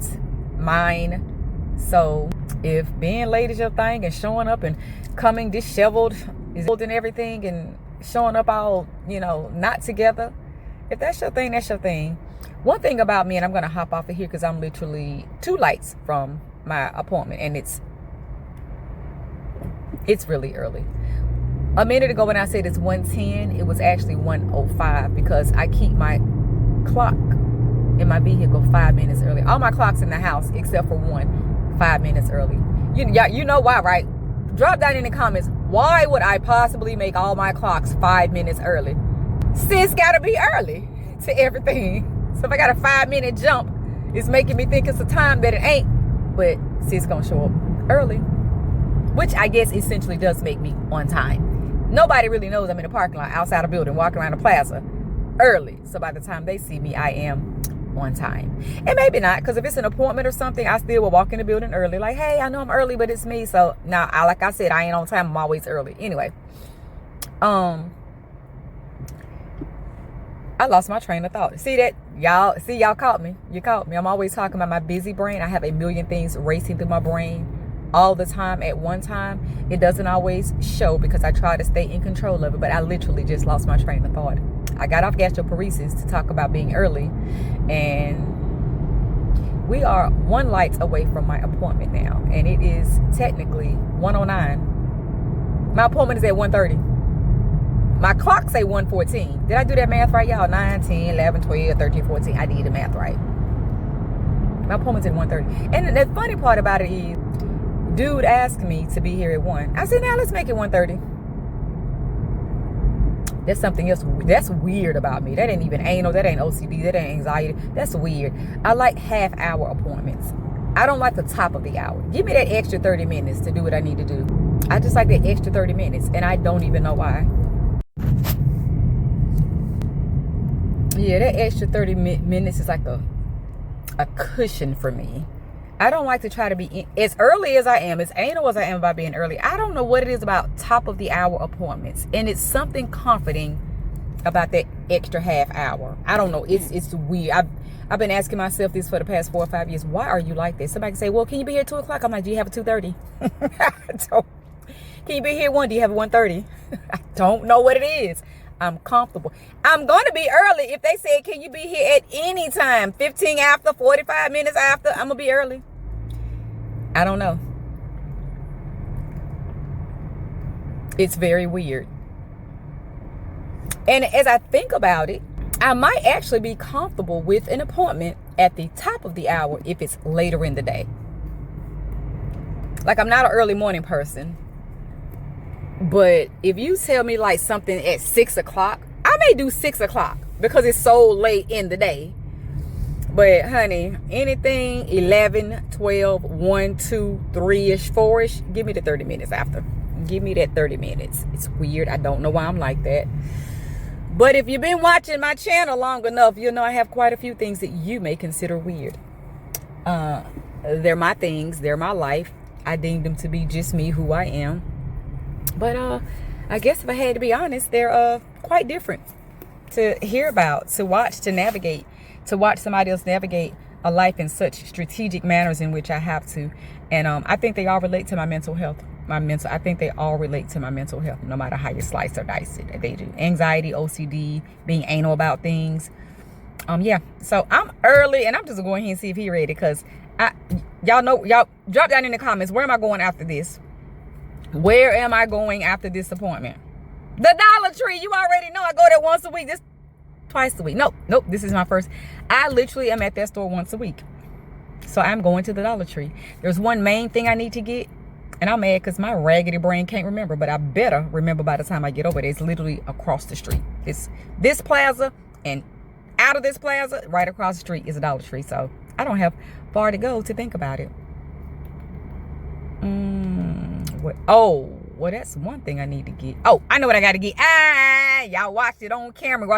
mine. So if being late is your thing and showing up and coming disheveled is and everything and showing up all, not together, if that's your thing, that's your thing. One thing about me, and I'm going to hop off of here because I'm literally 2 lights from my appointment and it's really early. A minute ago when I said it's 1:10, it was actually 1:05 because I keep my clock in my vehicle 5 minutes early. All my clocks in the house except for one, 5 minutes early. You know why, right? Drop down in the comments, why would I possibly make all my clocks 5 minutes early? Sis gotta be early to everything. So if I got a 5-minute jump, it's making me think it's a time that it ain't. But sis gonna show up early, which I guess essentially does make me on time. Nobody really knows I'm in a parking lot outside a building, walking around the plaza early. So by the time they see me, I am on time. And maybe not, because if it's an appointment or something, I still will walk in the building early. Like, hey, I know I'm early, but it's me. So now, like I said, I ain't on time. I'm always early. Anyway, I lost my train of thought. See that? Y'all caught me. You caught me. I'm always talking about my busy brain. I have a million things racing through my brain all the time at one time. It doesn't always show because I try to stay in control of it, but I literally just lost my train of thought. I got off gastroparesis to talk about being early, and we are 1 light away from my appointment now, and it is technically 1:09. My appointment is at 1:30. My clock say 1:14. Did I do that math right, y'all? 9, 10, 11, 12, 13, 14. I did the math right. My appointment's at 1:30. And the funny part about it is, dude asked me to be here at 1. I said, now let's make it 1:30. That's something else that's weird about me. That ain't even anal. That ain't OCD. That ain't anxiety. That's weird. I like half-hour appointments. I don't like the top of the hour. Give me that extra 30 minutes to do what I need to do. I just like that extra 30 minutes, and I don't even know why. Yeah, that extra 30 minutes is like a cushion for me. I don't like to try to be as early as I am, as anal as I am about being early. I don't know what it is about top of the hour appointments, and it's something comforting about that extra half hour. I don't know. It's weird. I've been asking myself this for the past 4 or 5 years. Why are you like this? Somebody can say, well, can you be here at 2 o'clock? I'm like, do you have a 2:30? Can you be here at 1? Do you have a 1:30? I don't know what it is. I'm comfortable. I'm going to be early. If they say, can you be here at any time? 15 after, 45 minutes after, I'm going to be early. I don't know. It's very weird. And as I think about it, I might actually be comfortable with an appointment at the top of the hour if it's later in the day. Like, I'm not an early morning person. But if you tell me like something at 6 o'clock, I may do 6 o'clock because it's so late in the day. But honey, anything 11, 12, 1, 2, 3-ish, 4-ish, give me the 30 minutes after. Give me that 30 minutes. It's weird. I don't know why I'm like that. But if you've been watching my channel long enough, you'll know I have quite a few things that you may consider weird. They're my things. They're my life. I deem them to be just me, who I am. But I guess if I had to be honest, they're quite different to hear about, to watch, to navigate, to watch somebody else navigate a life in such strategic manners in which I have to. And I think they all relate to my mental health. I think they all relate to my mental health, no matter how you slice or dice it. They do. Anxiety, OCD, being anal about things. Yeah. So I'm early, and I'm just going ahead and see if he's ready, because y'all drop down in the comments, where am I going after this? Where am I going after this appointment? The Dollar Tree. You already know I go there once a week. This twice a week. Nope. This is my first. I literally am at that store once a week. So I'm going to the Dollar Tree. There's one main thing I need to get. And I'm mad because my raggedy brain can't remember. But I better remember by the time I get over there. It's literally across the street. It's this plaza, and out of this plaza, right across the street is a Dollar Tree. So I don't have far to go to think about it. Well, that's one thing I need to get. Oh, I know what I got to get. Y'all watched it on camera. You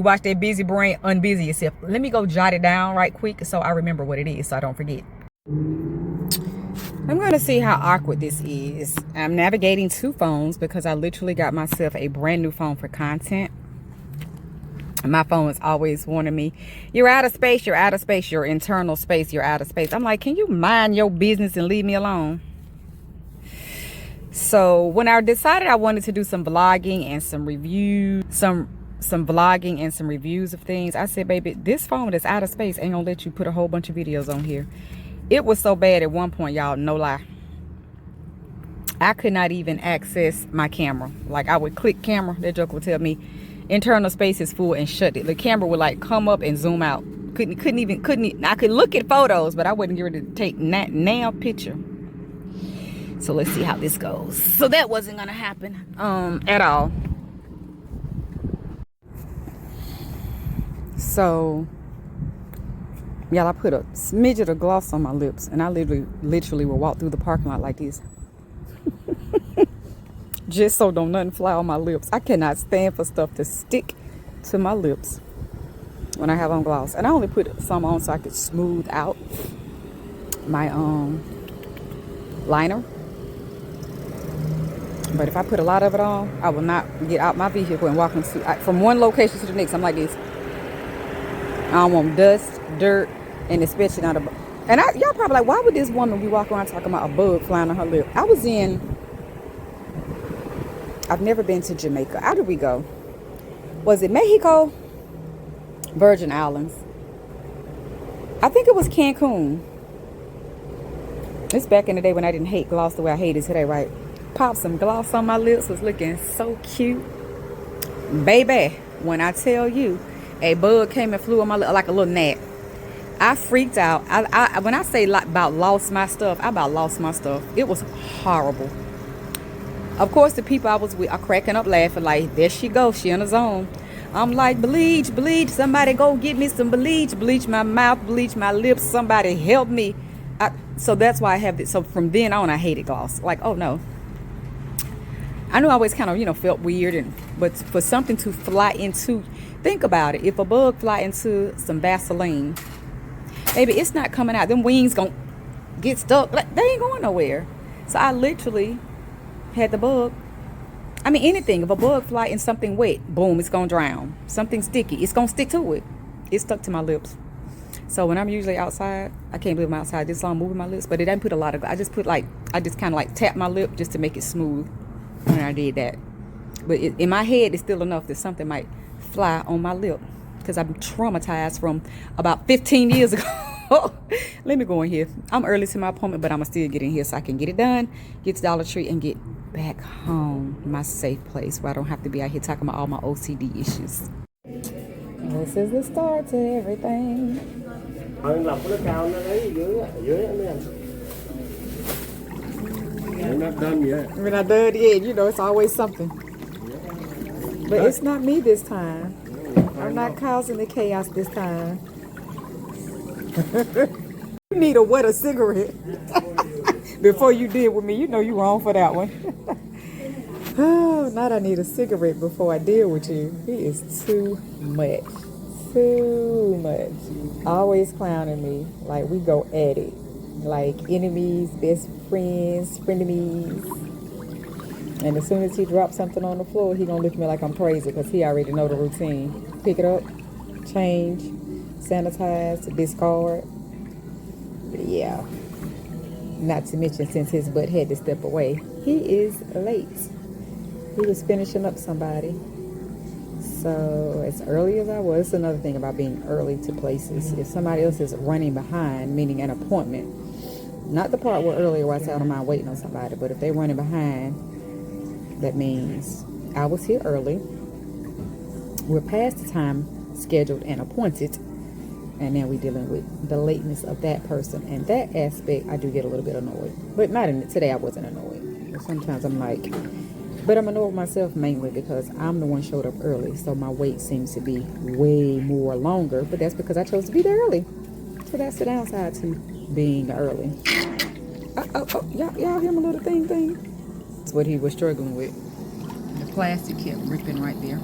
watch that busy brain unbusy yourself. Let me go jot it down right quick so I remember what it is so I don't forget. I'm going to see how awkward this is. I'm navigating 2 phones because I literally got myself a brand new phone for content. My phone is always warning me, you're out of space, you're out of space, your internal space, you're out of space. I'm like, can you mind your business and leave me alone? So when I decided I wanted to do some vlogging and some reviews, some vlogging and some reviews of things, I said, baby, this phone that's out of space ain't gonna let you put a whole bunch of videos on here. It was so bad at one point, y'all, no lie. I could not even access my camera. Like I would click camera, that joke would tell me internal space is full and shut it. The camera would like come up and zoom out. Couldn't even I could look at photos, but I wouldn't get ready to take now picture. So let's see how this goes. So that wasn't gonna happen at all. So y'all, I put a smidget of gloss on my lips, and I literally will walk through the parking lot like this. Just so don't nothing fly on my lips. I cannot stand for stuff to stick to my lips when I have on gloss. And I only put some on so I could smooth out my liner. But if I put a lot of it on, I will not get out my vehicle and walk from one location to the next. I'm like this. I don't want dust, dirt, and especially not a... And y'all probably like, why would this woman be walking around talking about a bug flying on her lip? I've never been to Jamaica. How did we go? Was it Mexico? Virgin Islands. I think it was Cancun. It's back in the day when I didn't hate gloss the way I hate it today, right? Popped some gloss on my lips, was looking so cute. Baby, when I tell you, a bug came and flew on my lip like a little gnat. I freaked out. When I say like about lost my stuff, I about lost my stuff. It was horrible. Of course, the people I was with are cracking up laughing like, there she goes, she on her zone. I'm like, bleach, somebody go get me some bleach my mouth, bleach my lips, somebody help me. So that's why I have this. So from then on, I hated gloss. Like, oh no. I knew I always kind of, felt weird, but for something to fly into, think about it. If a bug fly into some Vaseline, baby, it's not coming out. Them wings gonna get stuck. Like, they ain't going nowhere. So I literally had the bug. I mean, anything. If a bug fly in something wet, boom, it's gonna drown. Something sticky, it's gonna stick to it. It stuck to my lips. So when I'm usually outside, I can't believe I'm outside this long moving my lips, but it didn't put a lot of, I just kind of like tap my lip just to make it smooth. And I did that. But in my head, it's still enough that something might fly on my lip, because I'm traumatized from about 15 years ago. Let me go in here. I'm early to my appointment, but I'm going to still get in here so I can get it done, get to Dollar Tree, and get back home, my safe place, where I don't have to be out here talking about all my OCD issues. This is the start to everything. We're not done yet. We're not done yet. It's always something. But it's not me this time. I'm not causing the chaos this time. You need a wetter cigarette before you deal with me. You know you wrong for that one. Oh, not I need a cigarette before I deal with you. He is too much. Too much. Always clowning me. Like we go at it. Like enemies, best friends, frenemies. And as soon as he drops something on the floor, he gonna look at me like I'm crazy, because he already know the routine. Pick it up, change, sanitize, discard. Yeah. Not to mention, since his butt had to step away, he is late. He was finishing up somebody. So as early as I was, it's another thing about being early to places. If somebody else is running behind, meaning an appointment, not the part where earlier where I said I don't mind waiting on somebody, but if they're running behind, that means I was here early. We're past the time scheduled and appointed, and now we're dealing with the lateness of that person. And that aspect, I do get a little bit annoyed. But not in today, I wasn't annoyed. Sometimes I'm like, but I'm annoyed with myself mainly because I'm the one showed up early. So my wait seems to be way more longer, but that's because I chose to be there early. So that's the downside to being early. Y'all hear my little thing? That's what he was struggling with. The plastic kept ripping right there.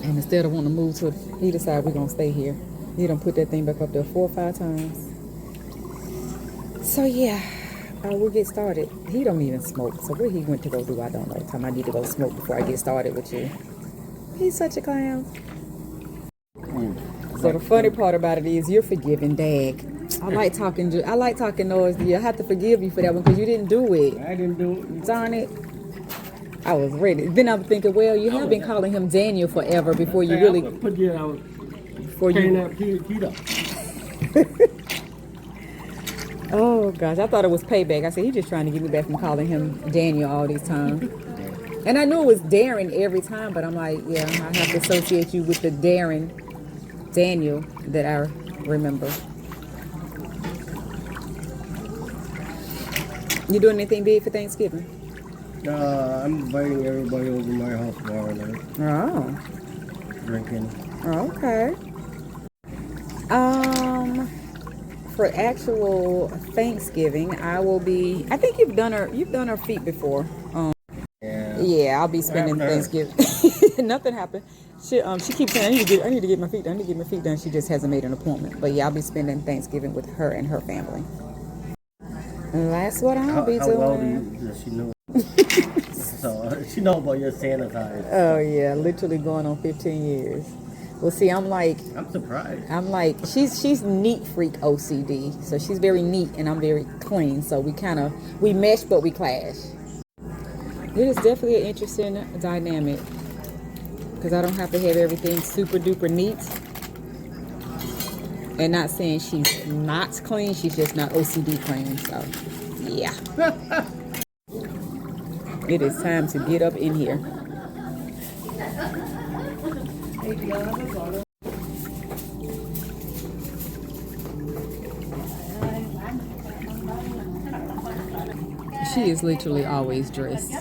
And instead of wanting to move to, he decided we're going to stay here. He done put that thing back up there 4 or 5 times. So yeah, we'll get started. He don't even smoke. So where he went to go do, I don't know. Time I need to go smoke before I get started with you. He's such a clown. So the funny part about it is you're forgiving, Dag. I like talking noise. I have to forgive you for that one because you didn't do it. I didn't do it. Darn it. I was ready. Then I'm thinking, well, you have been calling him Daniel forever before you really... Before you... Oh gosh, I thought it was payback. I said he's just trying to get me back from calling him Daniel all these times. And I knew it was Darren every time, but I'm like, yeah, I have to associate you with the Darren Daniel that I remember. You doing anything big for Thanksgiving? I'm inviting everybody over to my house tomorrow night. Oh, Drinking. okay. For actual Thanksgiving, I will be. I think you've done her feet before. Yeah. Yeah, I'll be spending What happened to Thanksgiving. Nothing happened. She keeps saying I need to get my feet done. I need to get my feet done. She just hasn't made an appointment. But yeah, I'll be spending Thanksgiving with her and her family. And that's what I'll be doing. How well does she know? So she know about your sanitizer. Oh yeah, literally going on 15 years. Well, see, I'm surprised. she's neat freak OCD, so she's very neat and I'm very clean. So we mesh, but we clash. It is definitely an interesting dynamic because I don't have to have everything super duper neat. And not saying she's not clean, she's just not OCD clean. So, yeah. It is time to get up in here. She is literally always dressed.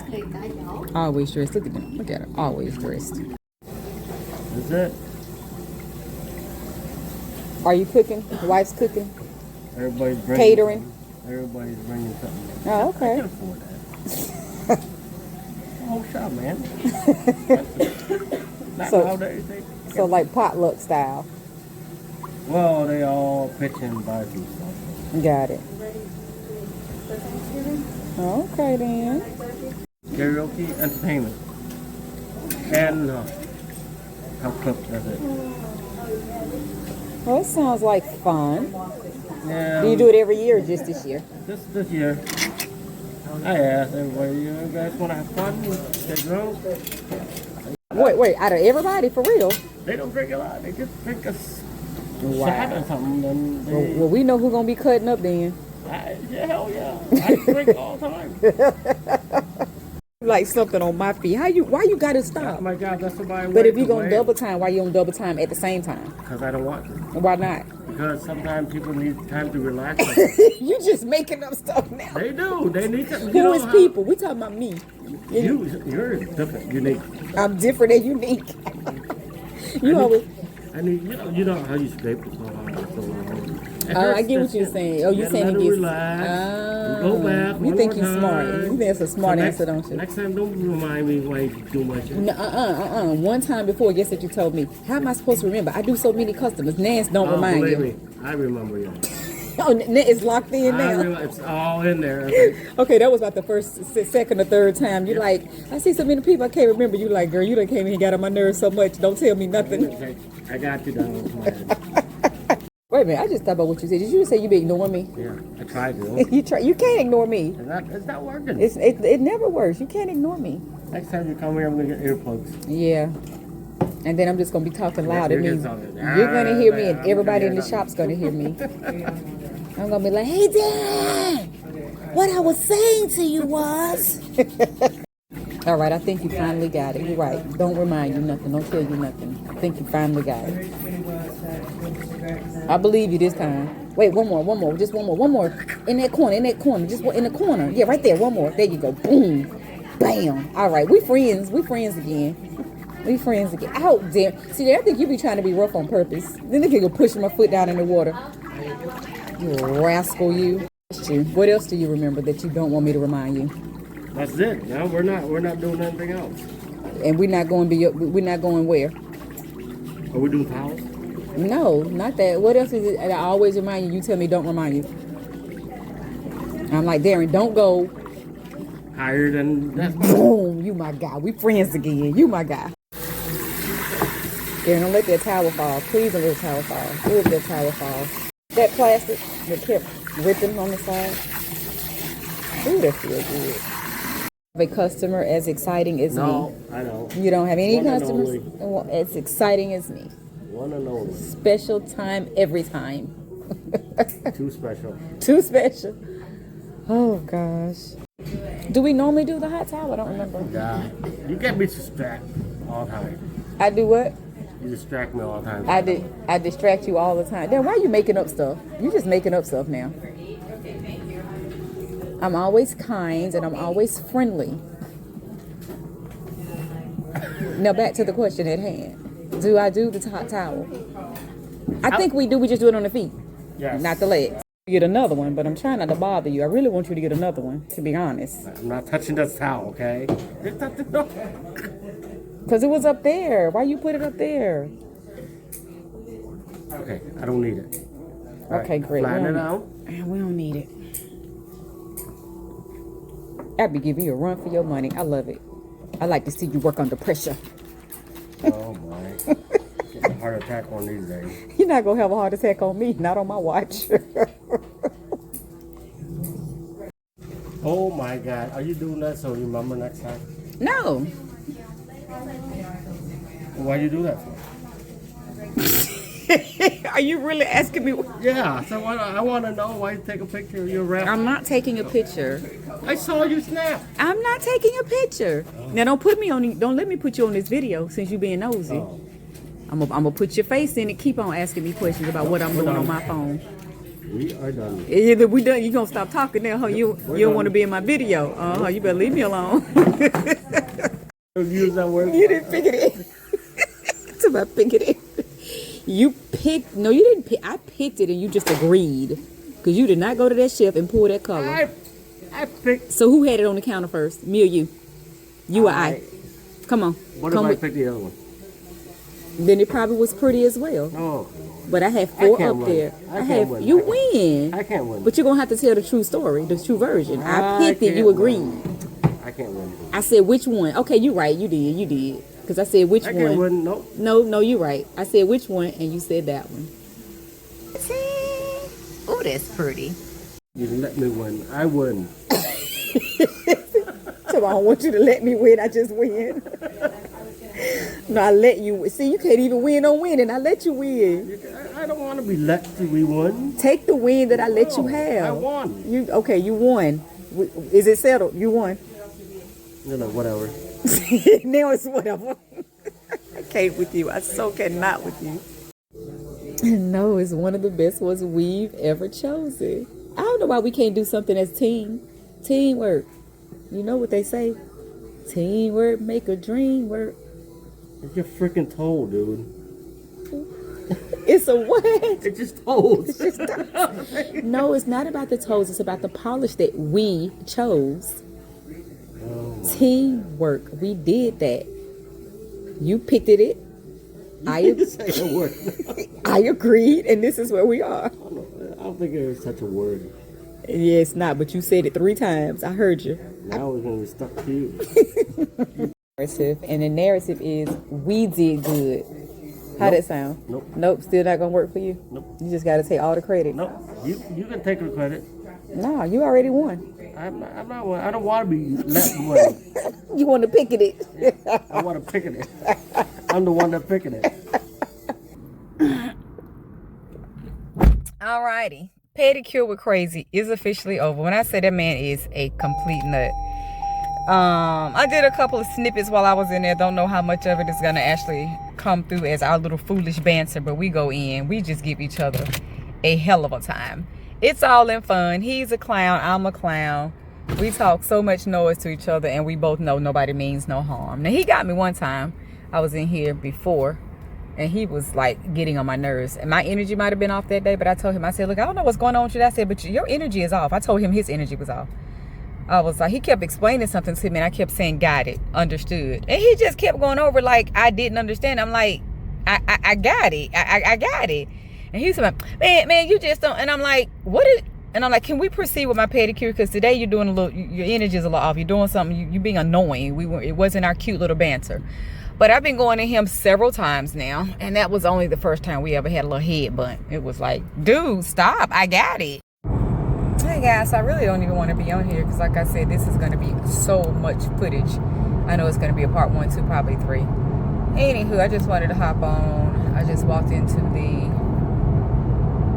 Always dressed. Look at them. Look at her. Always dressed. That's it. Are you cooking? Your wife's cooking? Everybody's bringing Catering? something. Everybody's bringing something. Oh, I okay. can afford that. Whole shop, man. Not So- nowadays. So like potluck style. Well, they all pitch in and buy some stuff. Got it. Okay then. Karaoke, entertainment, and help cook. That's it. Well, it sounds like fun. Yeah. Do you do it every year or just this year? This year, I asked everybody, you guys want to have fun? Get drunk? Wait, out of everybody, for real? They don't drink a lot. They just drink a Wow. shot or something. Then they, Well, we know who's gonna be cutting up then. yeah, hell yeah. I drink all the time. Like something on my feet. Why you gotta Oh stop? my God, that's somebody. But if you're gonna double time, why you don't double time at the same time? Because I don't want to. Why not? Because sometimes people need time to relax. You just making up stuff now. They do. They need to. Who is people? We talking about me. You're different, unique. I'm different and unique. You always. I mean, you know how you scrape the phone so long. Oh, I get what you're saying. Oh, you're saying it gets. Relax. Go back. You think you're smart. You think that's a smart answer, don't you? Next time, don't remind me why you do much. No, One time before, guess what you told me? How am I supposed to remember? I do so many customers. Nance don't remind believe you. me, I remember you. Oh, it's locked in now. It's all in there. Okay. Okay, that was about the first, second, or third time. You're like, I see so many people, I can't remember. You like, girl, you done came in and got on my nerves so much. Don't tell me nothing. I got you down. Wait a minute, I just thought about what you said. Did you say you be ignoring me? Yeah, I tried to. You can't ignore me. It's not working. It never works. You can't ignore me. Next time you come here, I'm going to get earplugs. Yeah. And then I'm just going to be talking loud. It You're means talking. you're going to hear me and I'm everybody gonna in the hear shop's going to hear me. I'm going to be like, hey, Dad, what I was saying to you was... All right, I think you finally got it. You're right. Don't remind you nothing. Don't tell you nothing. I think you finally got it. I believe you this time. Wait, one more. Just one more. In that corner. Just in the corner. Yeah, right there. One more. There you go. Boom. Bam. All right, we friends. We friends again. Out there. See, I think you be trying to be rough on purpose. Then they can go pushing my foot down in the water. You rascal, you. What else do you remember that you don't want me to remind you? That's it. No, we're not doing anything else. And we're not going where? Are we doing towels? No, not that. What else is it? I always remind you. You tell me don't remind you. I'm like, Darren, don't go. Higher than that. Boom, you my guy. We friends again. You my guy. Darren, don't let that towel fall. Please don't let the towel fall. Let that towel fall. That plastic that kept ripping on the side. Ooh, that feels good. A customer as exciting as me. No, I don't. You don't have any One and customers only. as exciting as me. One and only. Special time every time. Too special. Too special. Oh gosh. Do we normally do the hot towel? I don't remember. Yeah. You get me distracted all the time. I do what? You distract me all the time. I distract you all the time. Then why are you making up stuff? You just making up stuff now. I'm always kind and I'm always friendly. Now back to the question at hand. Do I do the hot towel? I think we do. We just do it on the feet, Yes. not the legs. Get another one, but I'm trying not to bother you. I really want you to get another one, to be honest. I'm not touching this towel, okay? There's nothing. Because it was up there. Why you put it up there? Okay, I don't need it. All Okay, great. Flatten it out. We don't need it. I'd be giving you a run for your money. I love it. I like to see you work under pressure. Oh my. Getting a heart attack on these days. You're not going to have a heart attack on me. Not on my watch. Oh my God. Are you doing that so you remember next time? No. Why you do that for? Are you really asking me? Yeah, so I want to know why you take a picture of your rap. I'm not taking a picture. I saw you snap. I'm not taking a picture. Now don't put me on. Don't let me put you on this video since you being nosy. Oh. I'm gonna put your face in and keep on asking me questions about what I'm doing on my phone. We are done. Either we done. You gonna stop talking now? Huh? You don't want to be in my video? You better leave me alone. Don't use that word. You didn't pick it in. It's about pick it in. You picked. No, you didn't pick. I picked it and you just agreed because you did not go to that shelf and pull that color. I picked. So who had it on the counter first? Me or you? You or I? Come on. What Come if I with, picked the other one? Then it probably was pretty as well. Oh, But I had 4 can't up win. there. I can't win. You win. I can't win. But you're gonna have to tell the true story, the true version. I picked it. can't You agreed. win. I can't win. I said which one? Okay, you right. You did. Because I said which I one? can't win. Nope. No, you right. I said which one, and you said that one. Oh, that's pretty. You let me win. I win. So I don't want you to let me win. I just win. No, I let you win. See, you can't even win on winning. I let you win. I don't want to be let to be won. Take the win that I let you No, have. I won. You won. Is it settled? You won. You know, whatever. Now it's whatever. I can't with you. I so cannot with you. No, it's one of the best ones we've ever chosen. I don't know why we can't do something as teamwork. You know what they say? Teamwork make a dream work. It's your freaking toe, dude. It's a what? It's just toes. No, it's not about the toes. It's about the polish that we chose. Teamwork. We did that. You picked it. I Say a word. I agreed, and this is where we are. I don't think there's such a word. Yeah, it's not, but you said it 3 times. I heard you. Now we're gonna be stuck to you. Narrative, and the narrative is we did good. How that sound? Nope. Still not gonna work for you. Nope. You just gotta take all the credit. No, you can take the credit. No, you already won. I'm not one. I don't want to be let win. You want to pick it. I want to pick it. I'm the one that picking it. Alrighty. Pedicure with Crazy is officially over. When I say that man is a complete nut. I did a couple of snippets while I was in there. Don't know how much of it is going to actually come through as our little foolish banter, but we go in. We just give each other a hell of a time. It's all in fun. He's a clown. I'm a clown. We talk so much noise to each other, and we both know nobody means no harm. Now, he got me one time. I was in here before, and he was like getting on my nerves. And my energy might have been off that day, but I told him, I said, look, I don't know what's going on with you. I said, but your energy is off. I told him his energy was off. I was like, he kept explaining something to me, and I kept saying, got it, understood. And he just kept going over like I didn't understand. I'm like, I got it. I got it. And he's like, man, you just don't. And I'm like, what is, and I'm like, can we proceed with my pedicure? Because today you're doing a little, your energy is a little off. You're doing something, you're being annoying. It wasn't our cute little banter. But I've been going to him several times now. And that was only the first time we ever had a little head butt. It was like, dude, stop. I got it. Hey guys, I really don't even want to be on here. Because like I said, this is going to be so much footage. I know it's going to be a part 1, 2, probably 3. Anywho, I just wanted to hop on. I just walked into the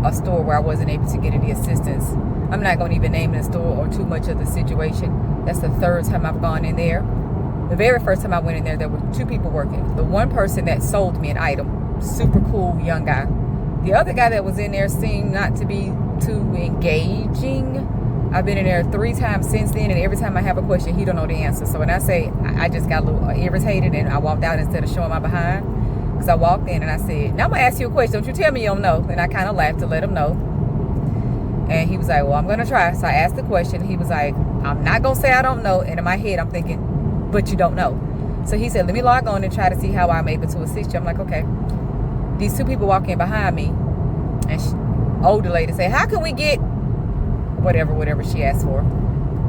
a store where I wasn't able to get any assistance. I'm not going to even name the store or too much of the situation. That's the third time I've gone in there. The very first time I went in there, there were 2 people working. The one person that sold me an item, super cool young guy. The other guy that was in there seemed not to be too engaging. I've been in there 3 times since then, and every time I have a question, he don't know the answer. So when I say I just got a little irritated and I walked out instead of showing my behind, because I walked in and I said, now I'm going to ask you a question. Don't you tell me you don't know. And I kind of laughed to let him know. And he was like, well, I'm going to try. So I asked the question. He was like, I'm not going to say I don't know. And in my head, I'm thinking, but you don't know. So he said, let me log on and try to see how I'm able to assist you. I'm like, okay. These 2 people walk in behind me, and older lady say, how can we get whatever she asked for?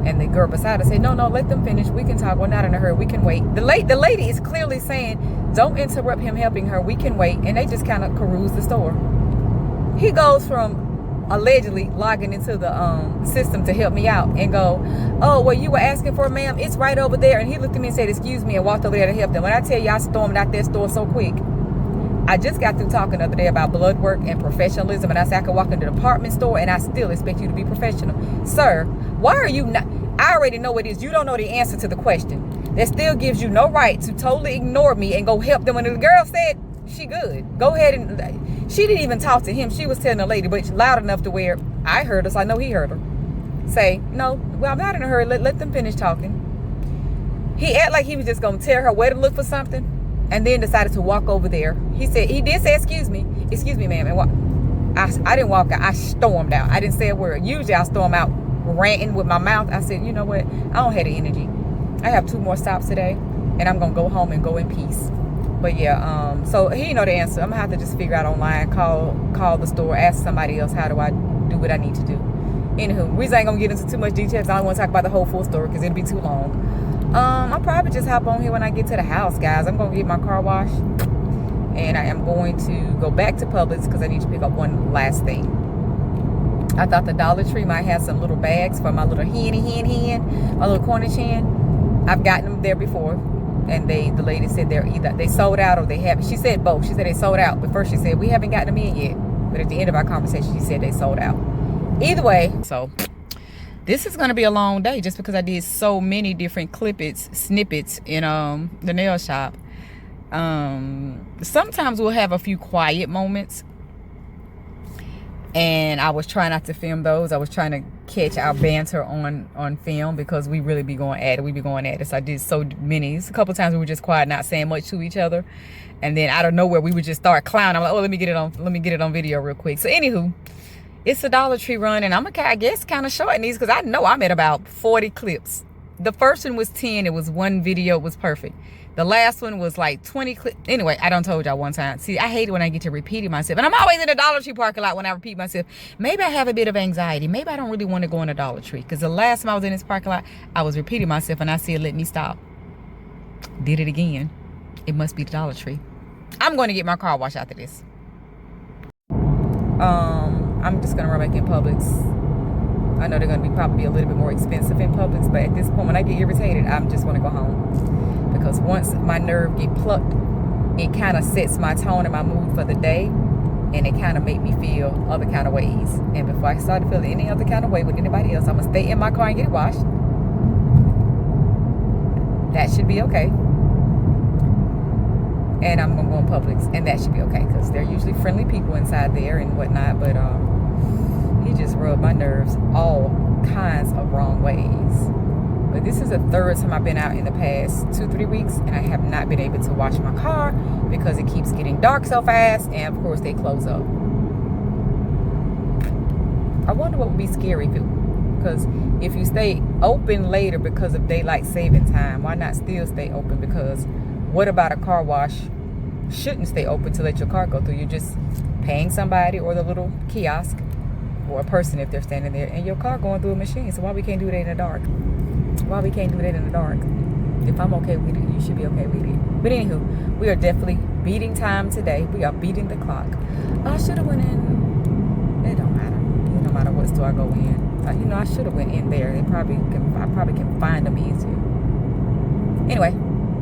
And the girl beside her said, no, let them finish. We can talk. We're not in a hurry. We can wait. The lady is clearly saying, don't interrupt him helping her. We can wait. And they just kind of peruse the store. He goes from allegedly logging into the system to help me out and go, oh, what you were asking for, ma'am, it's right over there. And he looked at me and said, excuse me, and walked over there to help them. When I tell you I stormed out that store so quick. I just got through talking the other day about blood work and professionalism, and I said I could walk into the department store and I still expect you to be professional. Sir, why are you not? I already know what it is. You don't know the answer to the question. That still gives you no right to totally ignore me and go help them. When the girl said she good, go ahead and, she didn't even talk to him. She was telling the lady, but loud enough to where I heard her, so I know he heard her. Say, no, well, I'm not in a hurry. Let them finish talking. He acted like he was just going to tell her where to look for something, and then decided to walk over there. He did say, excuse me, ma'am. And I didn't walk out. I stormed out. I didn't say a word. Usually I storm out ranting with my mouth. I said, you know what? I don't have the energy. I have 2 more stops today, and I'm going to go home and go in peace. But yeah, so he know the answer. I'm going to have to just figure out online, call the store, ask somebody else, how do I do what I need to do. Anywho, we ain't going to get into too much details. I don't want to talk about the whole full story because it'll be too long. I'll probably just hop on here when I get to the house, guys. I'm going to get my car washed, and I am going to go back to Publix because I need to pick up one last thing. I thought the Dollar Tree might have some little bags for my little hen, my little Cornish hen. I've gotten them there before, and the lady said they sold out or they haven't. She said both. She said they sold out, but first she said we haven't gotten them in yet. But at the end of our conversation, she said they sold out. Either way, so this is going to be a long day just because I did so many different snippets in the nail shop. Sometimes we'll have a few quiet moments, and I was trying not to film those. I was trying to catch our banter on film because we really be going at it. We be going at it. So I did so many. A couple times we were just quiet, not saying much to each other, and then out of nowhere we would just start clowning. I'm like, oh, let me get it on video real quick. So anywho, it's a Dollar Tree run, and I'm gonna, I guess, kind of shorten these because I know I'm at about 40 clips. The first one was 10. It was one video. It was perfect. The last one was like 20 clips. Anyway, I done told y'all one time. See, I hate it when I get to repeating myself. And I'm always in the Dollar Tree parking lot when I repeat myself. Maybe I have a bit of anxiety. Maybe I don't really want to go in the Dollar Tree. Because the last time I was in this parking lot, I was repeating myself, and I said, let me stop. Did it again. It must be the Dollar Tree. I'm going to get my car washed after this. I'm just going to run back in Publix. I know they're going to be probably a little bit more expensive in Publix, but at this point, when I get irritated, I'm just going to go home. Because once my nerve get plucked, it kind of sets my tone and my mood for the day, and it kind of make me feel other kind of ways. And before I start to feel any other kind of way with anybody else, I'm going to stay in my car and get it washed. That should be okay. And I'm going to go in Publix, and that should be okay, because they're usually friendly people inside there and whatnot, but he just rubbed my nerves all kinds of wrong ways. But this is the third time I've been out in the past 2-3 weeks, and I have not been able to wash my car because it keeps getting dark so fast, and of course they close up. I wonder what would be scary because if you stay open later because of daylight saving time, why not still stay open? Because what about a car wash shouldn't stay open to let your car go through? You're just paying somebody or the little kiosk or a person if they're standing there, and your car going through a machine. So why we can't do that in the dark? Why we can't do that in the dark? If I'm okay with it, you should be okay with it. But anywho, we are definitely beating time today. We are beating the clock. I should have went in. It don't matter. It don't matter what store I go in. I should have went in there. I probably can find them easier. Anyway,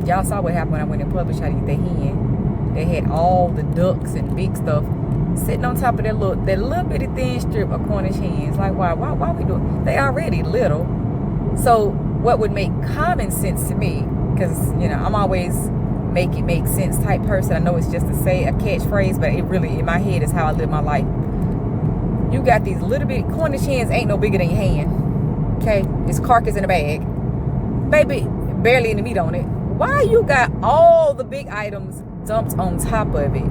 y'all saw what happened when I went in Publix trying to get their hen. They had all the ducks and big stuff sitting on top of that little bitty thin strip of Cornish hens. Like, why we doing? They already little. So what would make common sense to me, because I'm always make it make sense type person. I know it's just to say a catchphrase, but it really in my head is how I live my life. You got these little bitty Cornish hens, ain't no bigger than your hand. Okay, it's carcass in a bag, baby, barely any meat on it. Why you got all the big items dumped on top of it?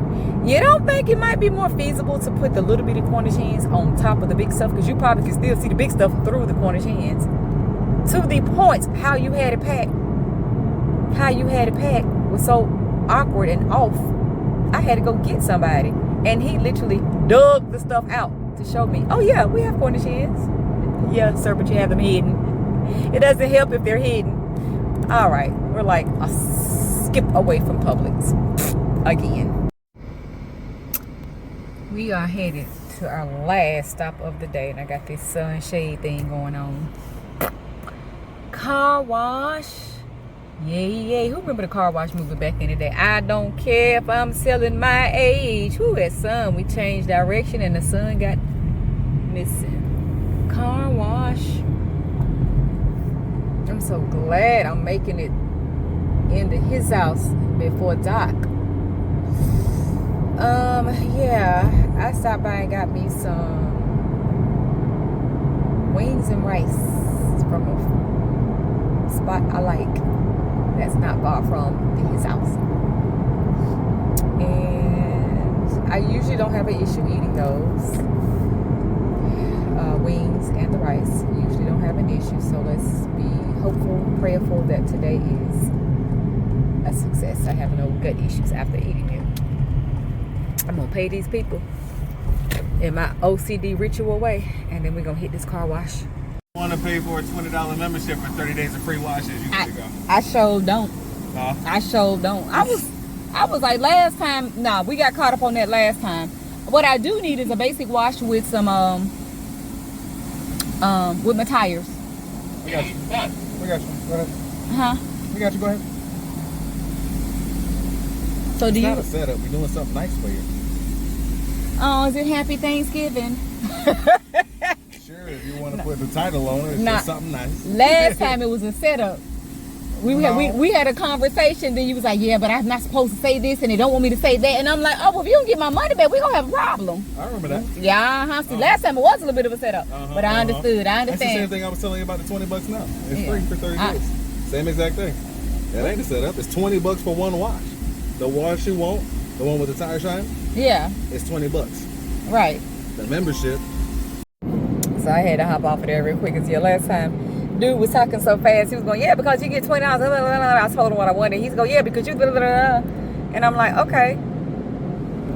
You don't think it might be more feasible to put the little bitty Cornish hens on top of the big stuff? Because you probably can still see the big stuff through the Cornish hens. To the point, how you had it packed was so awkward and off. I had to go get somebody, and he literally dug the stuff out to show me, oh yeah, we have Cornish hens. Yeah, sir, but you have them hidden. It doesn't help if they're hidden. All right, we're like a skip away from Publix again. We are headed to our last stop of the day, and I got this sunshade thing going on. Car wash. Yay. Who remember the car wash movie back in the day? I don't care if I'm selling my age. Who that sun? We changed direction and the sun got missing. Car wash. I'm so glad I'm making it into his house before dark. Yeah, I stopped by and got me some wings and rice from a spot I like that's not far from his house, and I usually don't have an issue eating those wings and the rice. Usually don't have an issue, so let's be hopeful, prayerful that today is a success. I have no gut issues after eating it. I'm gonna pay these people in my OCD ritual way, and then we're gonna hit this car wash. Want to pay for a $20 membership for 30 days of free washes? You need to go. I sure don't. Huh? I sure don't. I was like last time. Nah, we got caught up on that last time. What I do need is a basic wash with some with my tires. We got you. Go ahead. Huh? We got you. Go ahead. So It's not a setup. We're doing something nice for you. Oh, is it Happy Thanksgiving? Sure, if you want to put the title on it, it's just something nice. Last time it was a setup. We had a conversation, then you was like, yeah, but I'm not supposed to say this, and they don't want me to say that. And I'm like, oh, well, if you don't get my money back, we're going to have a problem. I remember that. Yeah, See, last time it was a little bit of a setup. But I understood. I understand. That's the same thing I was telling you about the $20 now. It's free for 30 days. Same exact thing. That ain't a setup. It's $20 for one wash. The wash you want, the one with the tire shine, it's $20. Right. The membership. So I had to hop off of there real quick. Because last time, dude was talking so fast. He was going, yeah, because you get $20. I told him what I wanted. He's going, yeah, because you. And I'm like, okay.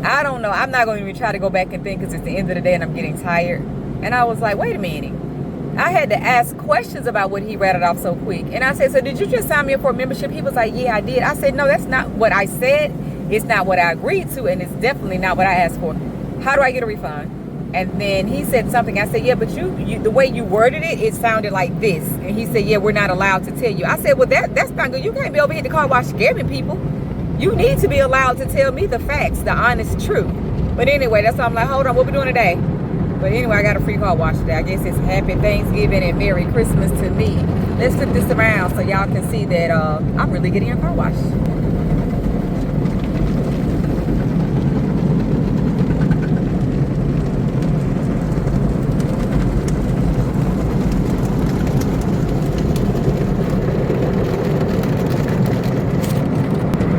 I don't know. I'm not going to even try to go back and think because it's the end of the day and I'm getting tired. And I was like, wait a minute. I had to ask questions about what he rattled off so quick. And I said, so did you just sign me up for a membership? He was like, yeah, I did. I said, no, that's not what I said. It's not what I agreed to. And it's definitely not what I asked for. How do I get a refund? And then he said something. I said, yeah, but you the way you worded it, it sounded like this. And he said, yeah, we're not allowed to tell you. I said, well, that's not good. You can't be over here at the car wash scaring people. You need to be allowed to tell me the facts, the honest truth. But anyway, that's why I'm like, hold on, what we doing today? But anyway, I got a free car wash today. I guess it's Happy Thanksgiving and Merry Christmas to me. Let's flip this around so y'all can see that I'm really getting a car wash.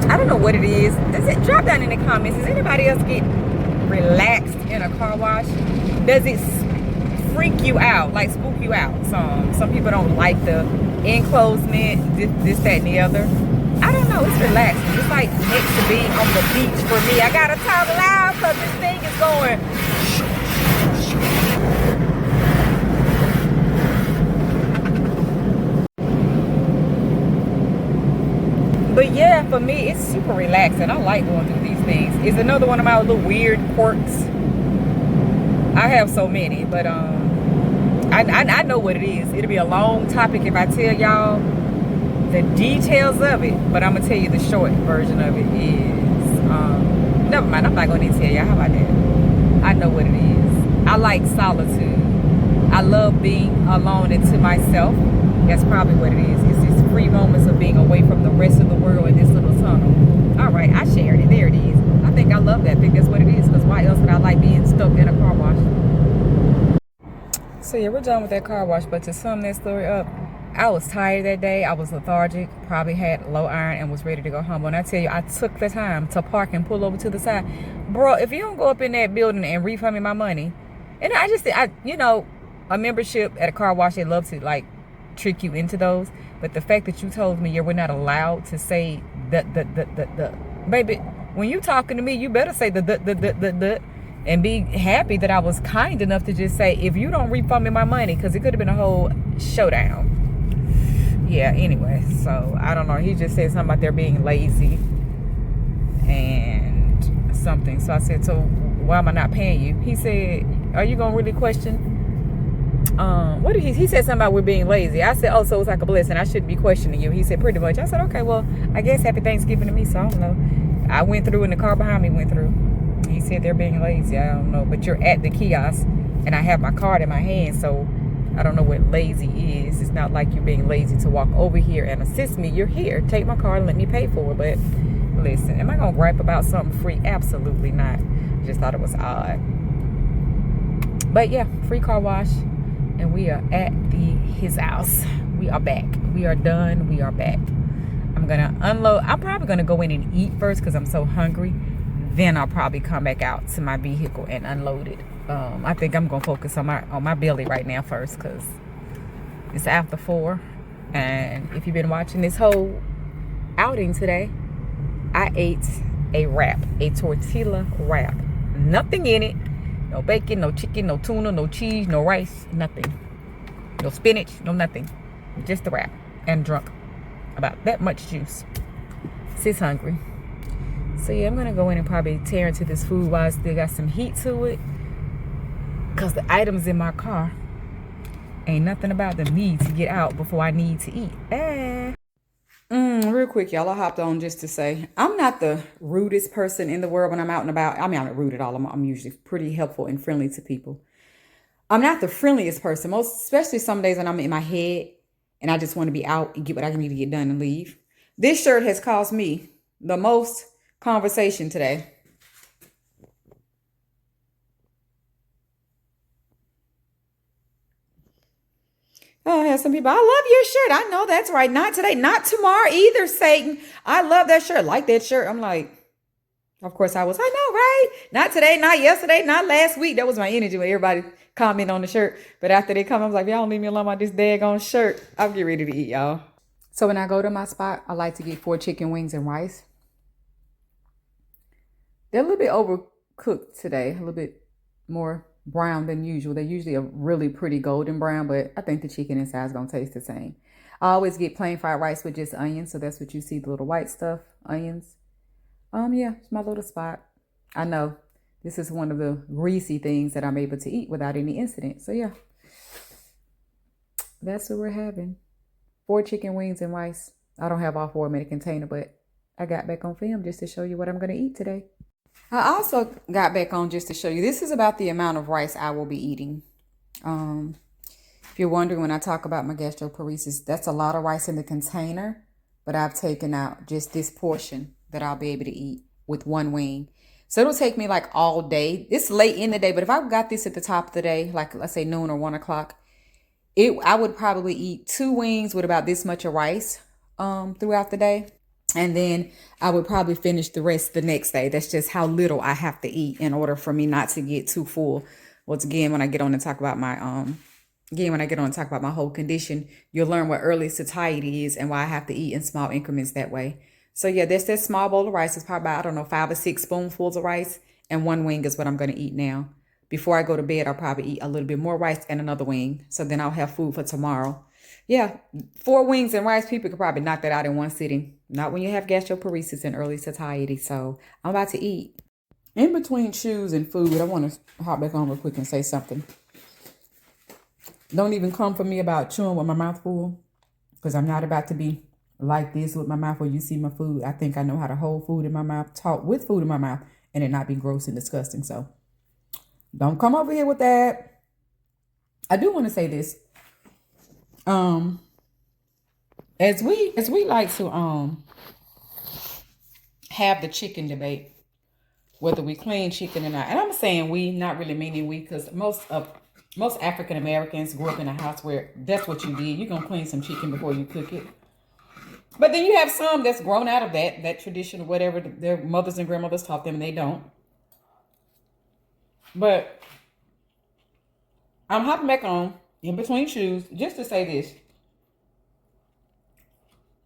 I don't know what it is. Does it drop down in the comments? Does anybody else get relaxed in a car wash? Does it freak you out, like spook you out? Some people don't like the enclosement, this, that, and the other. I don't know. It's relaxing. It's like next to being on the beach for me. I gotta talk loud because this thing is going. But yeah, for me, it's super relaxing. I like going through these things. It's another one of my little weird quirks. I have so many, but I know what it is. It'll be a long topic if I tell y'all the details of it, but I'm gonna tell you the short version of it is never mind, I'm not gonna tell y'all. How about that? I know what it is. I like solitude. I love being alone and to myself. That's probably what it is. It's these free moments of being away from the rest of the world in this little tunnel. All right, I shared it. There it is. I think I love that. I think that's what it is. Because why else would I like being stuck in a car wash? So yeah, we're done with that car wash. But to sum that story up, I was tired that day. I was lethargic. Probably had low iron and was ready to go home. When I tell you, I took the time to park and pull over to the side. Bro, if you don't go up in that building and refund me my money, and you know, a membership at a car wash, they love to like trick you into those. But the fact that you told me we're not allowed to say the baby, when you talking to me, you better say the and be happy that I was kind enough to just say, if you don't refund me my money, because it could have been a whole showdown. Yeah, anyway, so I don't know. He just said something about there being lazy and something. So I said, so why am I not paying you? He said, are you gonna really question? What did he said something about we're being lazy. I said, oh, so it's like a blessing. I shouldn't be questioning you. He said, pretty much. I said, okay, well, I guess happy Thanksgiving to me. So I don't know. I went through and the car behind me went through. He said they're being lazy. I don't know, but you're at the kiosk and I have my card in my hand, so I don't know what lazy is. It's not like you're being lazy to walk over here and assist me. You're here. Take my card and let me pay for it. But listen, am I gonna gripe about something free? Absolutely not. I just thought it was odd. But yeah, free car wash. And we are at his house. We are back. We are done. We are back. I'm gonna unload. I'm probably gonna go in and eat first because I'm so hungry. Then I'll probably come back out to my vehicle and unload it. I think I'm gonna focus on my belly right now first because it's after 4. And if you've been watching this whole outing today, I ate a wrap, a tortilla wrap. Nothing in it. No bacon, no chicken, no tuna, no cheese, no rice, nothing. No spinach, no nothing. Just the wrap. And drunk about that much juice. Sis hungry. So yeah, I'm going to go in and probably tear into this food while I still got some heat to it. Because the items in my car, ain't nothing about them need to get out before I need to eat. Real quick, y'all, I hopped on just to say, I'm not the rudest person in the world when I'm out and about. I mean, I'm not rude at all. I'm usually pretty helpful and friendly to people. I'm not the friendliest person, especially some days when I'm in my head and I just want to be out and get what I need to get done and leave. This shirt has caused me the most conversation today. Oh, I have some people, I love your shirt. I know that's right. Not today, not tomorrow either, Satan. I love that shirt. Like that shirt. I'm like, of course I know, right? Not today, not yesterday, not last week. That was my energy when everybody comment on the shirt. But after they come, I was like, y'all don't leave me alone about this daggone shirt. I'll get ready to eat, y'all. So when I go to my spot, I like to get 4 chicken wings and rice. They're a little bit overcooked today, a little bit more brown than usual. They're usually a really pretty golden brown, but I think the chicken inside is going to taste the same. I always get plain fried rice with just onions, so that's what you see, the little white stuff, onions. Yeah, it's my little spot. I know this is one of the greasy things that I'm able to eat without any incident. So yeah, that's what we're having. 4 chicken wings and rice. I don't have all 4 in a container, but I got back on film just to show you what I'm going to eat today. I also got back on just to show you, this is about the amount of rice I will be eating. If you're wondering, when I talk about my gastroparesis, that's a lot of rice in the container, but I've taken out just this portion that I'll be able to eat with 1 wing. So it'll take me like all day. It's late in the day, but if I got this at the top of the day, like let's say noon or 1 o'clock, I would probably eat 2 wings with about this much of rice throughout the day. And then I would probably finish the rest the next day. That's just how little I have to eat in order for me not to get too full. Once again, when I get on to talk about my my whole condition, you'll learn what early satiety is and why I have to eat in small increments that way. So yeah, that's that small bowl of rice. It's probably about, I don't know, 5 or 6 spoonfuls of rice, and 1 wing is what I'm going to eat now. Before I go to bed, I'll probably eat a little bit more rice and another wing. So then I'll have food for tomorrow. Yeah, 4 wings and rice, people could probably knock that out in one sitting. Not when you have gastroparesis and early satiety. So I'm about to eat. In between shoes and food, I want to hop back on real quick and say something. Don't even come for me about chewing with my mouth full, because I'm not about to be like this with my mouth where you see my food. I think I know how to hold food in my mouth, talk with food in my mouth, and it not be gross and disgusting. So Don't come over here with that. I do want to say this. As we like to have the chicken debate, whether we clean chicken or not. And I'm saying we, not really meaning we, because most African Americans grew up in a house where that's what you did. You're gonna clean some chicken before you cook it. But then you have some that's grown out of that tradition or whatever their mothers and grandmothers taught them, and they don't. But I'm hopping back on in between shoes just to say this.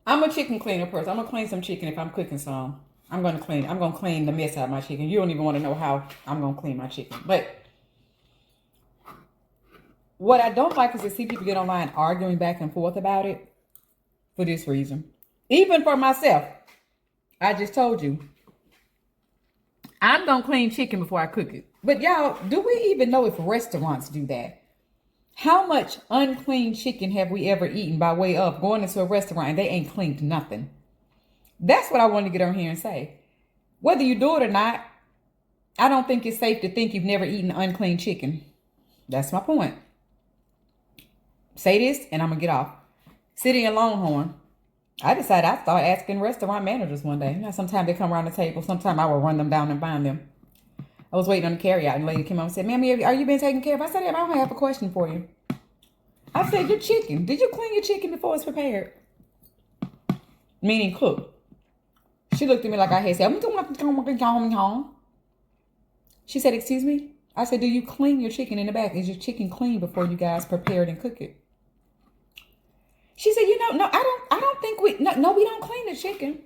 I'm a chicken cleaner person. I'm gonna clean some chicken if I'm cooking some. I'm gonna clean the mess out of my chicken. You don't even want to know how I'm gonna clean my chicken. But what I don't like is to see people get online arguing back and forth about it for this reason. Even for myself, I just told you, I'm gonna clean chicken before I cook it. But y'all, do we even know if restaurants do that? How much unclean chicken have we ever eaten by way of going into a restaurant and they ain't cleaned nothing? That's what I wanted to get on here and say. Whether you do it or not, I don't think it's safe to think you've never eaten unclean chicken. That's my point. Say this and I'm going to get off. Sitting in Longhorn, I decided I'd start asking restaurant managers one day. You know, sometimes they come around the table. Sometimes I will run them down and find them. I was waiting on the carryout and the lady came out and said, "Ma'am, are you being taken care of?" I said, "I don't have a question for you." I said, "Your chicken. Did you clean your chicken before it's prepared?" Meaning cooked. She looked at me like I had said, she said, "Excuse me?" I said, "Do you clean your chicken in the back? Is your chicken clean before you guys prepare it and cook it?" She said, "No, I don't think we don't clean the chicken."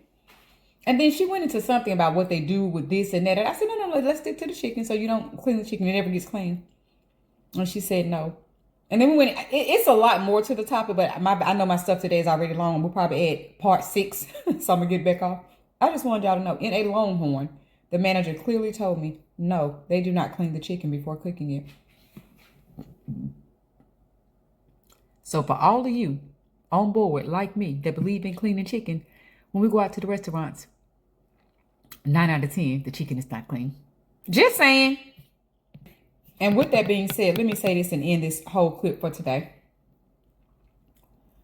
And then she went into something about what they do with this and that. And I said, no, let's stick to the chicken so you don't clean the chicken. It never gets clean. And she said no. And then we went, it's a lot more to the topic, but I know my stuff today is already long. We'll probably add part 6, so I'm going to get back off. I just wanted y'all to know, in a Longhorn, the manager clearly told me, no, they do not clean the chicken before cooking it. So for all of you on board, like me, that believe in cleaning chicken, when we go out to the restaurants, 9 out of 10, the chicken is not clean. Just saying. And with that being said, let me say this and end this whole clip for today.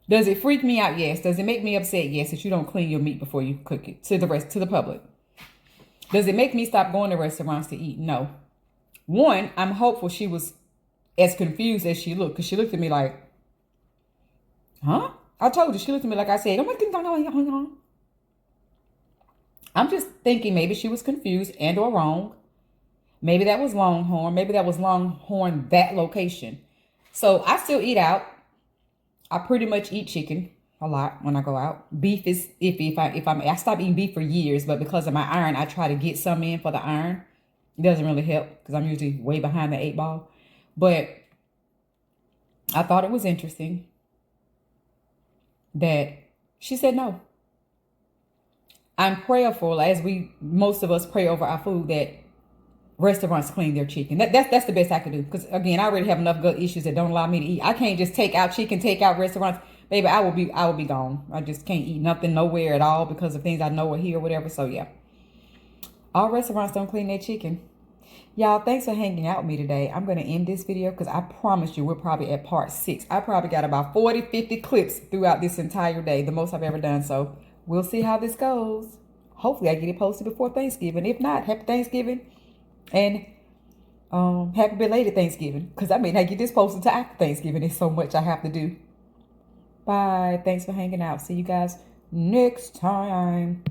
Does it freak me out? Yes. Does it make me upset? Yes, that you don't clean your meat before you cook it to the public. Does it make me stop going to restaurants to eat? No. One, I'm hopeful she was as confused as she looked, because she looked at me like, huh? I told you, she looked at me like I said, I'm just thinking maybe she was confused and or wrong. Maybe that was Longhorn. Maybe that was Longhorn, that location. So I still eat out. I pretty much eat chicken a lot when I go out. Beef is iffy. I stopped eating beef for years, but because of my iron, I try to get some in for the iron. It doesn't really help because I'm usually way behind the 8 ball. But I thought it was interesting that she said no. I'm prayerful, as most of us pray over our food, that restaurants clean their chicken. That's the best I could do. Because again, I already have enough gut issues that don't allow me to eat. I can't just take out chicken, take out restaurants. Baby, I will be gone. I just can't eat nothing nowhere at all because of things I know are here or whatever. So yeah. All restaurants don't clean their chicken. Y'all, thanks for hanging out with me today. I'm going to end this video because I promise you we're probably at part 6. I probably got about 40, 50 clips throughout this entire day. The most I've ever done. So we'll see how this goes. Hopefully I get it posted before Thanksgiving. If not, happy Thanksgiving. And happy belated Thanksgiving. Because I may not get this posted till after Thanksgiving. There's so much I have to do. Bye. Thanks for hanging out. See you guys next time.